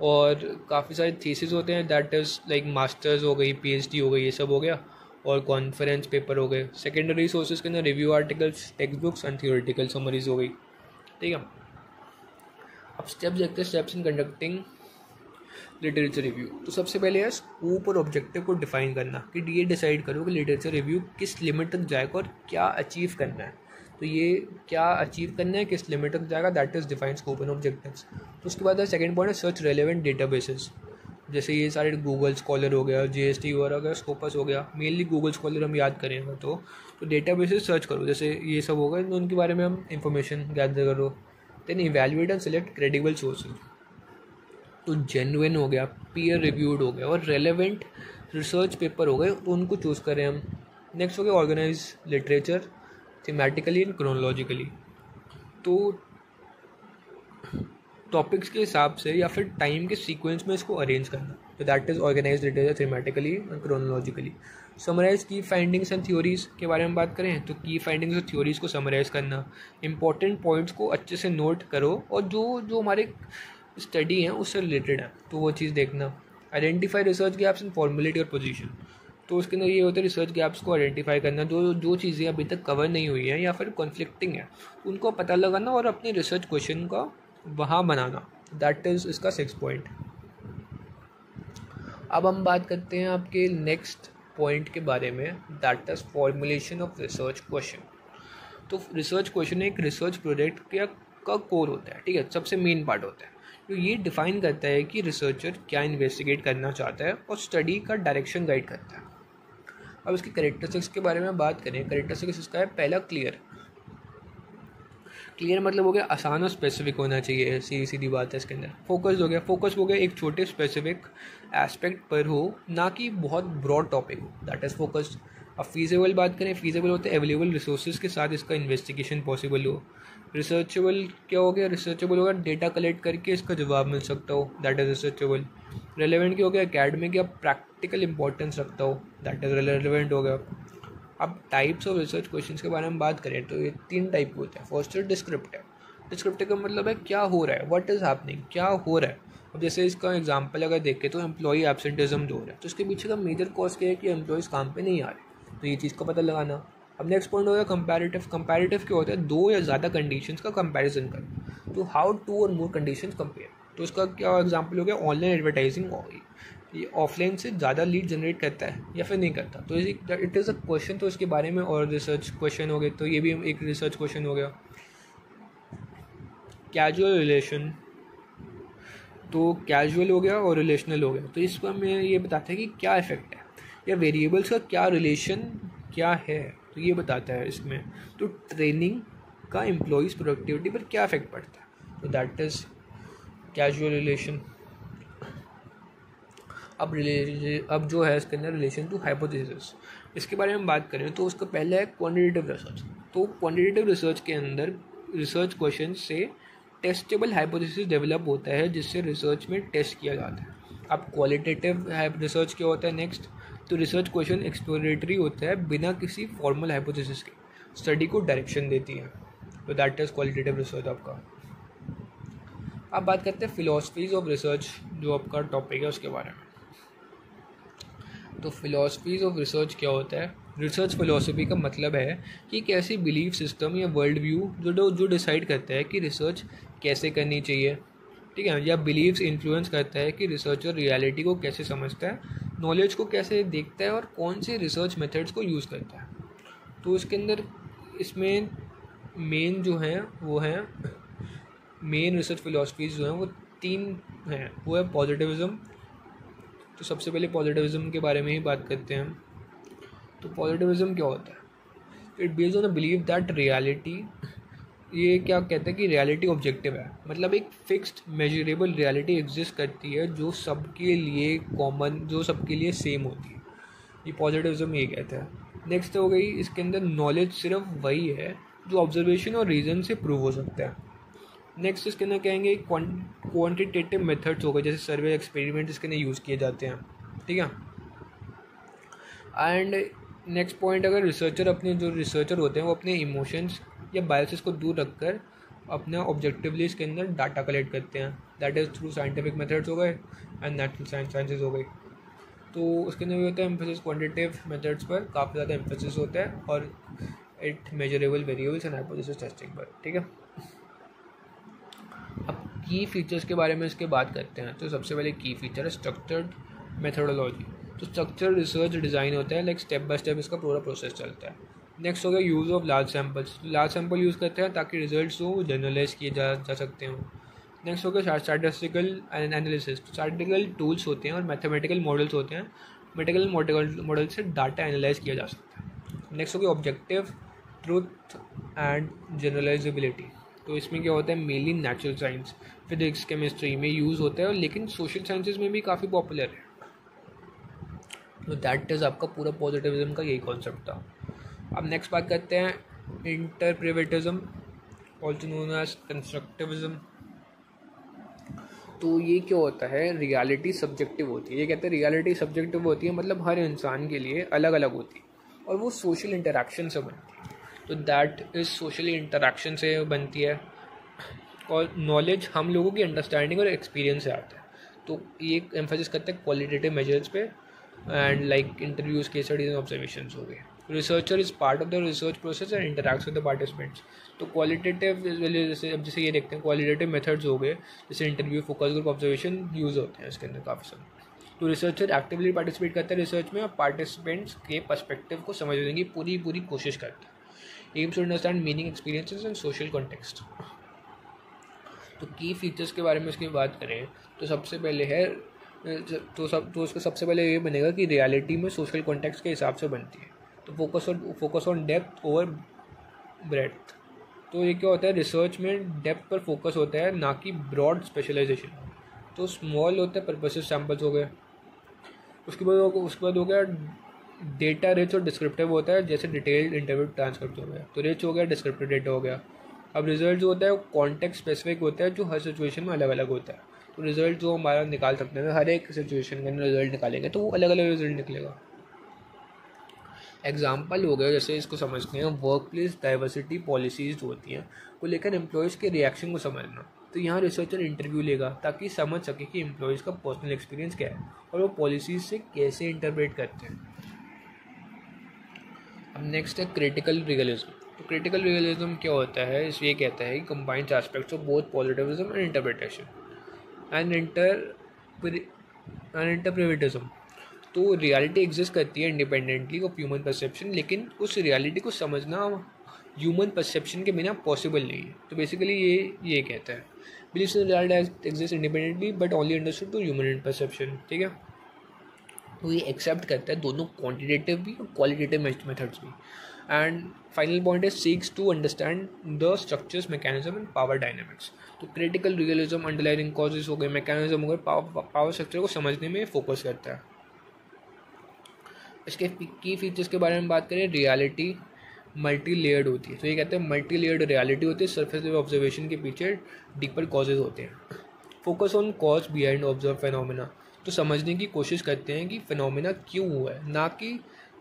और काफ़ी सारे थीसिस होते हैं, दैट इज़ लाइक मास्टर्स हो गई, PhD हो गई, ये सब हो गया, और कॉन्फ्रेंस पेपर हो गए. सेकेंडरी सोर्सेज के अंदर review articles, text books and theoretical summaries हो गई. ठीक है, अब स्टेप्स देखते हैं. Steps in conducting literature review. तो सबसे पहले है स्कोप और ऑब्जेक्टिव को डिफाइन करना कि ये डिसाइड करो कि लिटरेचर रिव्यू किस लिमिट तक जाएगा और क्या अचीव करना है। तो ये क्या अचीव करना है, किस लिमिट तक जाएगा, that is define scope and objectives. तो उसके बाद है सेकंड पॉइंट है सर्च रेलेवेंट डेटाबेसेस। जैसे ये सारे गूगल स्कॉलर हो गया, GST वगैरह हो गया, स्कोपस हो गया, मेनली गूगल स्कॉलर हम याद करेंगे तो डेटाबेसेस सर्च करो, जैसे ये सब होगा तो उनके बारे में हम इंफॉर्मेशन गैदर करो। Then evaluate and select credible sources. तो जेन्युइन हो गया, पीयर रिव्यूड हो गया और रेलेवेंट रिसर्च पेपर हो गए, तो उनको चूज़ करें हम। नेक्स्ट हो गया organise literature thematically and chronologically. तो टॉपिक्स के हिसाब से या फिर टाइम के सीक्वेंस में इसको अरेंज करना, तो that is organise literature thematically and chronologically. Summarise key findings and theories के बारे में बात करें तो की फाइंडिंग्स और थ्योरीज को समराइज करना, इंपॉर्टेंट पॉइंट्स को अच्छे से नोट करो और जो जो हमारे स्टडी हैं उससे रिलेटेड है तो वो चीज़ देखना। Identify research gaps in formality और पोजीशन। तो उसके अंदर ये होता है रिसर्च गैप्स को आइडेंटिफाई करना, जो जो चीज़ें अभी तक कवर नहीं हुई हैं या फिर कॉन्फ्लिक्टिंग है उनको पता लगाना और अपने रिसर्च क्वेश्चन का वहाँ बनाना। दैट इज़ इसका 6 पॉइंट। अब हम बात करते हैं आपके नेक्स्ट पॉइंट के बारे में, that is formulation of research question. तो रिसर्च क्वेश्चन एक रिसर्च प्रोजेक्ट का कोर होता है, ठीक है, सबसे मेन पार्ट होता है। तो ये डिफाइन करता है कि रिसर्चर क्या इन्वेस्टिगेट करना चाहता है और स्टडी का डायरेक्शन गाइड करता है। अब इसकी कैरेक्टरिस्टिक्स के बारे में बात करें, कैरेक्टरिस्टिक्स इसका है पहला क्लियर मतलब हो गया आसान और स्पेसिफिक होना चाहिए, सीधी सीधी बात है इसके अंदर। फोकस हो गया एक छोटे स्पेसिफिक एस्पेक्ट पर हो, ना कि बहुत ब्रॉड टॉपिक हो, दैट इज़ फोकस्ड। अब फीजेबल बात करें, फीजेबल होते हैं अवेलेबल रिसोर्सेज के साथ इसका इन्वेस्टिगेशन पॉसिबल हो। रिसर्चेबल क्या हो गया, रिसर्चेबल होगा डेटा कलेक्ट करके इसका जवाब मिल सकता हो, दैट इज़ रिसर्चेबल। रेलेवेंट क्या हो गया, एकेडमिक या प्रैक्टिकल इंपॉर्टेंस रखता हो, दैट इज़ रेलेवेंट हो गया। अब टाइप्स ऑफ रिसर्च क्वेश्चंस के बारे में बात करें तो ये 3 टाइप के होते हैं। फर्स्ट है डिस्क्रिप्टिव का मतलब है क्या हो रहा है, व्हाट इज़ हैपनिंग, क्या हो रहा है। अब जैसे इसका एग्जांपल अगर देखें तो एम्प्लॉई एब्सेंटिज्म जो हो रहा है तो इसके पीछे का मेजर कॉज क्या है कि एम्प्लॉयज़ काम पे नहीं आ रहे, तो ये चीज़ का पता लगाना। अब नेक्स्ट पॉइंट हो गया कंपैरेटिव क्या होता है, 2 या ज़्यादा कंडीशंस का कंपैरिजन करना, तो हाउ 2 और मोर कंडीशंस कंपेयर। तो इसका क्या एग्जांपल हो गया, ऑनलाइन एडवर्टाइजिंग ये ऑफलाइन से ज़्यादा लीड जनरेट करता है या फिर नहीं करता, तो इट इज़ अ क्वेश्चन, तो इसके बारे में और रिसर्च क्वेश्चन हो गए, तो ये भी एक रिसर्च क्वेश्चन हो गया। कैजुअल रिलेशन, तो कैजुअल हो गया और रिलेशनल हो गया, तो इस पर हमें ये बताता है कि क्या इफेक्ट है या वेरिएबल्स का क्या रिलेशन क्या है, तो ये बताता है इसमें। तो ट्रेनिंग का एम्प्लॉयज़ प्रोडक्टिविटी पर क्या इफेक्ट पड़ता है, तो दैट इज़ कैजुअल रिलेशन। अब जो है इसके अंदर रिलेशन टू हाइपोथेसिस, इसके बारे में बात करें तो उसका पहला है क्वांटिटेटिव रिसर्च। तो क्वांटिटेटिव रिसर्च के अंदर रिसर्च क्वेश्चन से टेस्टेबल हाइपोथेसिस डेवलप होता है जिससे रिसर्च में टेस्ट किया जाता है। अब क्वालिटेटिव रिसर्च क्या होता है नेक्स्ट, तो रिसर्च क्वेश्चन एक्सप्लोरेटरी होता है बिना किसी फॉर्मल हाइपोथेसिस के, स्टडी को डायरेक्शन देती है, तो दैट इज़ क्वालिटेटिव रिसर्च आपका। अब बात करते हैं फिलॉसफीज़ ऑफ रिसर्च, जो आपका टॉपिक है उसके बारे में। तो फिलॉसफीज़ ऑफ रिसर्च क्या होता है, रिसर्च फिलॉसफी का मतलब है कि एक ऐसी बिलीफ सिस्टम या वर्ल्ड व्यू जो डिसाइड करता है कि रिसर्च कैसे करनी चाहिए, ठीक है, या बिलीव्स इन्फ्लुएंस करता है कि रिसर्चर रियलिटी को कैसे समझता है, नॉलेज को कैसे देखता है और कौन से रिसर्च मेथड्स को यूज़ करता है। तो इसके अंदर इसमें मेन जो हैं वो हैं, मेन रिसर्च फिलॉसफीज़ जो हैं वो 3 हैं, वो है पॉजिटिविज़म। तो सबसे पहले पॉजिटिविज़म के बारे में ही बात करते हैं हम। तो पॉजिटिविज़म क्या होता है, it based on the believe that reality, ये क्या कहते हैं कि रियलिटी ऑब्जेक्टिव है, मतलब एक फिक्स्ड मेजरेबल रियलिटी एग्जिस्ट करती है जो सबके लिए कॉमन, जो सबके लिए सेम होती है, ये पॉजिटिविज़म ये कहता है। नेक्स्ट हो गई, इसके अंदर नॉलेज सिर्फ वही है जो ऑब्जर्वेशन और रीज़न से प्रूव हो सकता है। नेक्स्ट इसके अंदर कहेंगे क्वांटिटेटिव मेथड्स हो गए, जैसे सर्वे एक्सपेरिमेंट इसके अंदर यूज़ किए जाते हैं, ठीक है। एंड नेक्स्ट पॉइंट, अगर जो रिसर्चर होते हैं वो अपने इमोशंस या बायसेस को दूर रखकर अपना ऑब्जेक्टिवली इसके अंदर डाटा कलेक्ट करते हैं, that is through scientific methods हो गए एंड नेचुरल साइंसेज हो गई। तो उसके अंदर भी होता है एम्फेसिस, क्वांटिटेटिव मेथड्स पर काफ़ी ज़्यादा एम्फेसिस होता है और it measurable variables and hypothesis testing पर, ठीक है। अब की फीचर्स के बारे में इसके बात करते हैं। तो सबसे पहले की फीचर है स्ट्रक्चर्ड मेथोडोलॉजी। तो स्ट्रक्चर रिसर्च डिज़ाइन होता है, लाइक स्टेप बाय स्टेप इसका पूरा प्रोसेस चलता है। नेक्स्ट हो गया use of large samples. Large sample use करते हैं ताकि रिजल्ट्स को जनरलाइज किए जा सकते हैं। नेक्स्ट हो गया स्टैटिस्टिकल एनालिसिस। स्टैटिस्टिकल टूल्स होते हैं और मैथमेटिकल मॉडल्स होते हैं, मैथमेटिकल मॉडल से डाटा एनालाइज किया जा सकता है। नेक्स्ट हो गया ऑब्जेक्टिव ट्रूथ एंड जनरलाइजेबिलिटी। तो इसमें क्या होता है, mainly natural science, physics, chemistry में यूज़ होता है, लेकिन सोशल साइंसेज में भी काफ़ी पॉपुलर है। तो दैट इज़ आपका पूरा पॉजिटिविज्म का यही कॉन्सेप्ट था। अब नेक्स्ट बात करते हैं इंटरप्रेटिज्म, ऑल्सो नोन एज कंस्ट्रक्टिविज्म। तो ये क्या होता है, रियलिटी सब्जेक्टिव होती है। ये कहते हैं रियलिटी सब्जेक्टिव होती है, मतलब हर इंसान के लिए अलग अलग होती है और वो सोशल इंटरेक्शन से बनती है। तो दैट इज़ सोशली इंटरेक्शन से बनती है और नॉलेज हम लोगों की अंडरस्टैंडिंग और एक्सपीरियंस से आता है। तो ये एम्फेसिस करते हैं क्वालिटेटिव मेजर्स पे and like interviews, case studies and observations हो गए। Researcher is part of the research process and interacts with the participants. तो क्वालिटेटिव जैसे ये देखते हैं क्वालिटेटिव मेथड्स हो गए, जैसे interview, focus group, observation use होते हैं इसके अंदर काफ़ी सारे। तो रिसर्चर एक्टिवली पार्टिसिपेट करता है रिसर्च में और पार्टिसिपेंट्स के पर्सपेक्टिव को समझने की पूरी कोशिश करता है। Aims to understand meaning, experiences and social context. तो की फीचर्स के बारे में इसकी बात करें तो सबसे पहले है तो उसका सबसे पहले ये बनेगा कि रियलिटी में सोशल कॉन्टेक्स्ट के हिसाब से बनती है। तो focus on depth over breadth. तो ये क्या होता है, रिसर्च में डेप्थ पर फोकस होता है, ना कि ब्रॉड स्पेशलाइजेशन। तो स्मॉल होता है पर्पसेस सैम्पल्स हो गए। उसके बाद हो गया डेटा रिच और डिस्क्रिप्टिव होता है, जैसे डिटेल्ड इंटरव्यू ट्रांसक्रिप्ट हो गया। तो रिच हो गया, डिस्क्रिप्टिव डेटा हो गया। अब रिजल्ट जो होता है वो कॉन्टेक्स्ट स्पेसिफिक होता है, जो हर सिचुएशन में अलग अलग होता है। तो रिजल्ट जो हमारा निकाल सकते हैं, हर एक सिचुएशन के अंदर रिजल्ट निकालेंगे तो वो अलग अलग रिजल्ट निकलेगा। एग्जाम्पल हो गया, जैसे इसको समझते हैं वर्क प्लेस डाइवर्सिटी पॉलिसीज़ जो होती हैं को लेकर एम्प्लॉयज़ के रिएक्शन को समझना। तो यहाँ रिसर्चर इंटरव्यू लेगा ताकि समझ सके कि एम्प्लॉयज़ का पर्सनल एक्सपीरियंस क्या है और वो पॉलिसीज़ से कैसे इंटरप्रेट करते हैं। अब नेक्स्ट है क्रिटिकल रियलिज्म। तो क्रिटिकल रियलिज्म क्या होता है, ये कहता है कि combined aspects of both positivism and interpretation and interpretivism. तो रियलिटी एग्जिस्ट करती है इंडिपेंडेंटली ऑफ ह्यूमन परसेप्शन, लेकिन उस रियलिटी को समझना ह्यूमन परसेप्शन के बिना पॉसिबल नहीं है। तो बेसिकली ये कहता है believes in reality exist independently but only understood to human perception. ठीक है, तो ये एक्सेप्ट करता है दोनों क्वांटिटेटिव भी और क्वालिटेटिव मेथड्स भी। एंड फाइनल पॉइंट है seeks to understand the structures, mechanism and power dynamics. तो क्रिटिकल रियलिज्म अंडरलाइंग कॉजेज हो गए, मैकेनिज्म हो गए, पावर स्ट्रक्चर को समझने में फोकस करता है। इसके की फीचर्स के बारे में बात करें, रियलिटी मल्टी लेयर्ड होती है। तो ये कहते हैं मल्टी लेयर्ड रियलिटी होती है, सरफेस लेवल ऑब्जर्वेशन के पीछे डीपर कॉजेज होते हैं। Focus on cause behind observe phenomena. तो समझने की कोशिश करते हैं कि फिनोमेना क्यों हुआ है, ना कि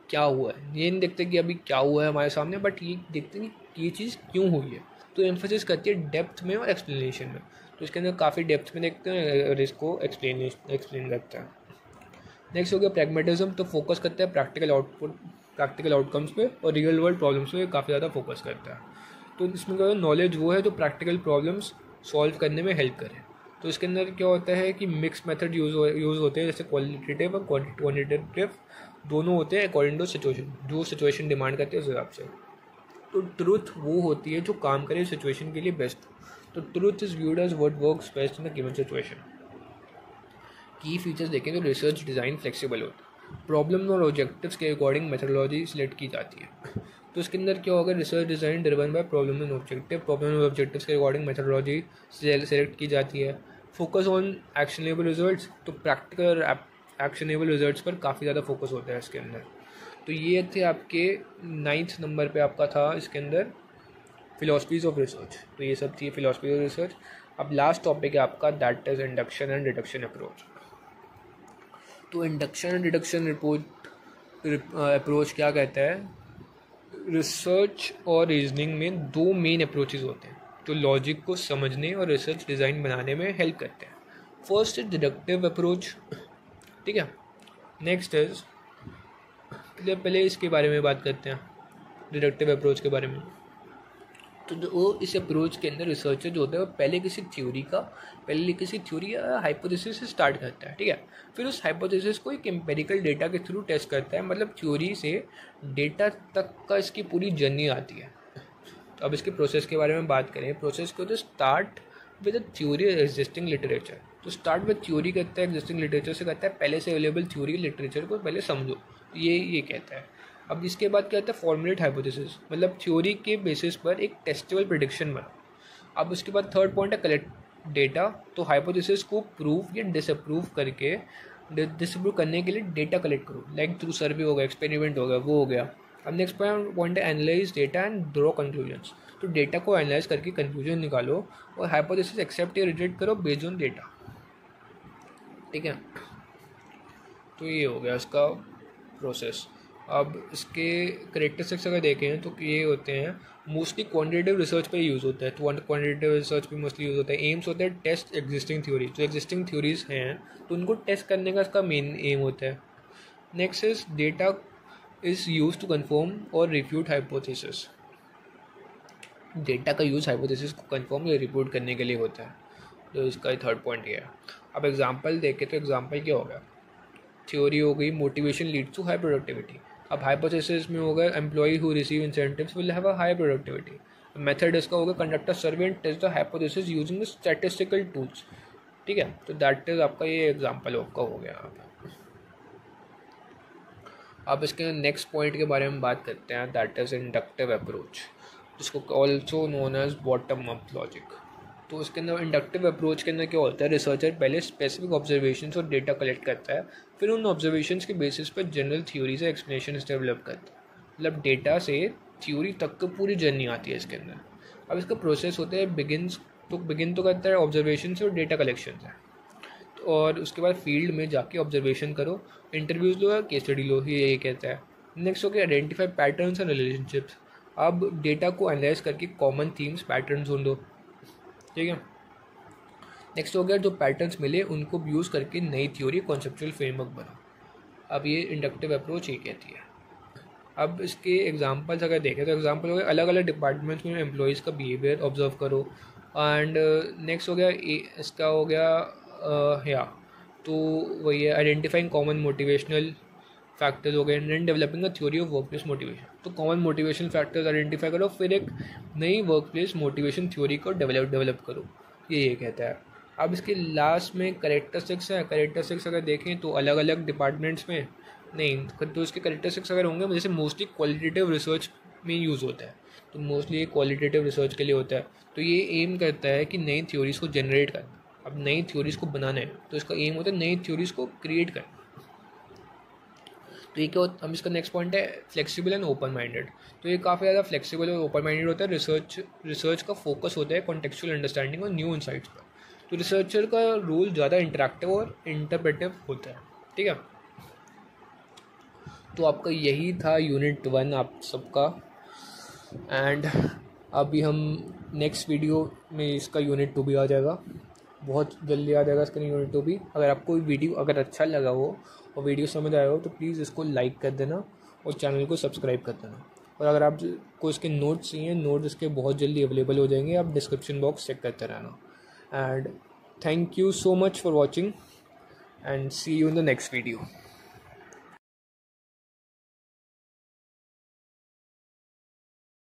क्या हुआ है। ये नहीं देखते कि अभी क्या हुआ है हमारे सामने, बट ये देखते हैं कि ये चीज़ क्यों हुई है। तो एम्फेसिस करती है डेप्थ में और एक्सप्लेनेशन में। तो इसके अंदर काफ़ी डेप्थ में देखते हैं और इसको एक्सप्लेन करते हैं। नेक्स्ट हो गया प्रैग्मेटिज्म। तो फोकस करता है प्रैक्टिकल आउटकम्स पे और रियल वर्ल्ड प्रॉब्लम्स पे काफ़ी ज़्यादा फोकस करता है। तो इसमें क्या नॉलेज वो है जो प्रैक्टिकल प्रॉब्लम्स सॉल्व करने में हेल्प करे। तो इसके अंदर क्या होता है कि मिक्स मेथड यूज़ होते हैं, जैसे क्वालिटेटिव और क्वांटिटेटिव दोनों होते हैं अकॉर्डिंग टू सिचुएशन, जो सिचुएशन डिमांड करती है उस हिसाब से। तो ट्रूथ वो होती है जो काम करे सिचुएशन के लिए बेस्ट। तो truth is viewed as what works best in a given situation. Key features देखें तो रिसर्च डिज़ाइन फ्लेक्सिबल होता है, प्रॉब्लम और ऑब्जेक्टिव्स के अकॉर्डिंग मेथडोलॉजी सिलेक्ट की जाती है। तो इसके अंदर क्या होगा, research design driven by problem and objectives के अकॉर्डिंग मेथडोलॉजी सेलेक्ट की जाती है। Focus on actionable results. तो प्रैक्टिकल एक्शनेबल रिजल्ट्स पर काफ़ी ज़्यादा फोकस होता है इसके अंदर। तो ये थे आपके 9th नंबर पे आपका था इसके अंदर फिलॉसफीज ऑफ रिसर्च। तो ये सब थी फिलॉसफी ऑफ रिसर्च। अब लास्ट टॉपिक है आपका, that is induction and deduction approach. तो इंडक्शन एंड डिडक्शन अप्रोच क्या कहता है, रिसर्च और रीजनिंग में दो मेन अप्रोचेज होते हैं जो लॉजिक को समझने और रिसर्च डिज़ाइन बनाने में हेल्प करते हैं। फर्स्ट इज डिडक्टिव अप्रोच, ठीक है। नेक्स्ट इज पहले इसके बारे में बात करते हैं, डिडक्टिव अप्रोच के बारे में। तो जो वो इस अप्रोच के अंदर रिसर्चर जो होता है वो पहले किसी थ्योरी या हाइपोथेसिस से स्टार्ट करता है, ठीक है। फिर उस हाइपोथेसिस को एक एम्पेरिकल डेटा के थ्रू टेस्ट करता है, मतलब थ्योरी से डेटा तक का इसकी पूरी जर्नी आती है। तो अब इसके प्रोसेस के बारे में बात करें, प्रोसेस को तो start with a theory existing literature. तो स्टार्ट विद थ्योरी कहता है, एग्जिस्टिंग लिटरेचर से कहता है पहले से अवेलेबल थ्योरी लिटरेचर को पहले समझो, ये कहता है। अब इसके बाद क्या होता है, फॉर्मुलेट हाइपोथेसिस, मतलब थ्योरी के बेसिस पर एक टेस्टेबल प्रेडिक्शन बना। अब उसके बाद थर्ड पॉइंट है कलेक्ट डेटा। तो हाइपोथेसिस को प्रूव या डिसअप्रूव करने के लिए डेटा कलेक्ट करो, लाइक थ्रू सर्वे हो गया, एक्सपेरिमेंट हो गया, वो हो गया। अब नेक्स्ट पॉइंट है analyse data and draw conclusions. तो डेटा को एनालाइज करके कंक्लूजन निकालो और हाइपोथेसिस एक्सेप्ट या रिजेक्ट करो बेस्ड ऑन डेटा, ठीक है। तो ये हो गया इसका प्रोसेस। अब इसके करेक्टरिस्टिक्स अगर देखें तो ये होते हैं, मोस्टली क्वांटिटेटिव रिसर्च पे यूज़ होता है, तो क्वांटिटेटिव रिसर्च पे मोस्टली यूज़ होता है। एम्स होता है टेस्ट एग्जिस्टिंग थ्योरी, जो एग्जिस्टिंग थ्योरीज हैं तो उनको टेस्ट करने का इसका मेन एम होता है। Next is data is use to confirm और रिफ्यूट हाइपोथेसिस। डेटा का यूज़ हाइपोथेसिस को कन्फर्म या रिफ्यूट करने के लिए होता है, तो इसका थर्ड पॉइंट ये है। अब एग्जाम्पल देखें तो एग्जाम्पल क्या होगा, थ्योरी हो गई motivation leads to high productivity. अब हाइपोथेसिस में होगा employee who receive incentives will have a high productivity. Method इसका होगा conduct a survey and test the hypothesis using statistical tools, ठीक है। तो दैट इज आपका ये एग्जाम्पल आपका हो गया। अब इसके नेक्स्ट पॉइंट के बारे में बात करते हैं, दैट इज इंडक्टिव अप्रोच, जिसको also known as bottom up logic. तो इसके अंदर इंडक्टिव अप्रोच के अंदर क्या होता है, रिसर्चर पहले स्पेसिफिक ऑब्जर्वेशंस और डेटा कलेक्ट करता है, फिर उन ऑब्जर्वेशंस के बेसिस पर जनरल थ्योरी से एक्सप्लेनेशन डेवलप करता है, मतलब डेटा से थ्योरी तक की पूरी जर्नी आती है इसके अंदर। अब इसका प्रोसेस होता है बिगिन तो करता है ऑब्जर्वेशन से और डेटा कलेक्शन से, और उसके बाद फील्ड में जाके ऑब्जर्वेशन करो, इंटरव्यूज़ लो या केस स्टडी लो, ये कहता है। नेक्स्ट हो गया आइडेंटिफाई पैटर्न्स एंड रिलेशनशिप्स। अब डेटा को एनालाइज करके कॉमन थीम्स पैटर्न ढूंढ दो, ठीक है। नेक्स्ट हो गया जो पैटर्न्स मिले उनको यूज़ करके नई थ्योरी कॉन्सेप्चुअल फ्रेमवर्क बना। अब ये इंडक्टिव अप्रोच ये कहती है। अब इसके एग्जांपल्स अगर देखें तो एग्जांपल हो गया अलग अलग डिपार्टमेंट्स में एम्प्लॉयज़ का बिहेवियर ऑब्जर्व करो। एंड नेक्स्ट हो गया इसका हो गया तो वही है आइडेंटिफाइंग कॉमन मोटिवेशनल फैक्टर्स हो गए and developing a theory of work place motivation. तो कॉमन मोटिवेशन फैक्टर्स आइडेंटिफाई करो, फिर एक नई वर्क प्लेस मोटिवेशन थ्योरी को डेवलप करो, ये कहता है। अब इसके लास्ट में करेक्टरिस्टिक्स है। करेक्टरिस्टिक्स अगर देखें तो अलग अलग डिपार्टमेंट्स में नहीं, तो इसके करेक्टरिस्टिक्स अगर होंगे जैसे मोस्टली क्वालिटेटिव रिसर्च में यूज़ होता है, तो मोस्टली ये क्वालिटेटिव रिसर्च के लिए होता है। तो ये एम करता है कि नई थ्योरीज़ को जनरेट करना। अब नई थ्योरीज़ को बनाना है तो इसका एम होता है नई थ्योरीज़ को क्रिएट करना। तो ये क्या होता है, हम इसका नेक्स्ट पॉइंट है फ्लेक्सिबल एंड ओपन माइंडेड। तो ये काफ़ी ज़्यादा फ्लेक्सिबल और ओपन माइंडेड होता है। रिसर्च का फोकस होता है कॉन्टेक्चुअल अंडरस्टैंडिंग और न्यू इंसाइट्स पर। तो रिसर्चर का रोल ज़्यादा इंटरैक्टिव और इंटरप्रेटिव होता है, ठीक है। तो आपका यही था यूनिट 1 आप सबका, एंड अभी हम नेक्स्ट वीडियो में इसका यूनिट 2 भी आ जाएगा, बहुत जल्दी आ जाएगा इसका यूनिट 2 भी। अगर आपको वीडियो अगर अच्छा लगा हो और वीडियो समझ आया हो तो प्लीज़ इसको लाइक कर देना और चैनल को सब्सक्राइब कर देना। और अगर आपको इसके नोट्स चाहिए, नोट्स इसके बहुत जल्दी अवेलेबल हो जाएंगे, आप डिस्क्रिप्शन बॉक्स चेक करते रहना। And thank you so much for watching and see you in the next video.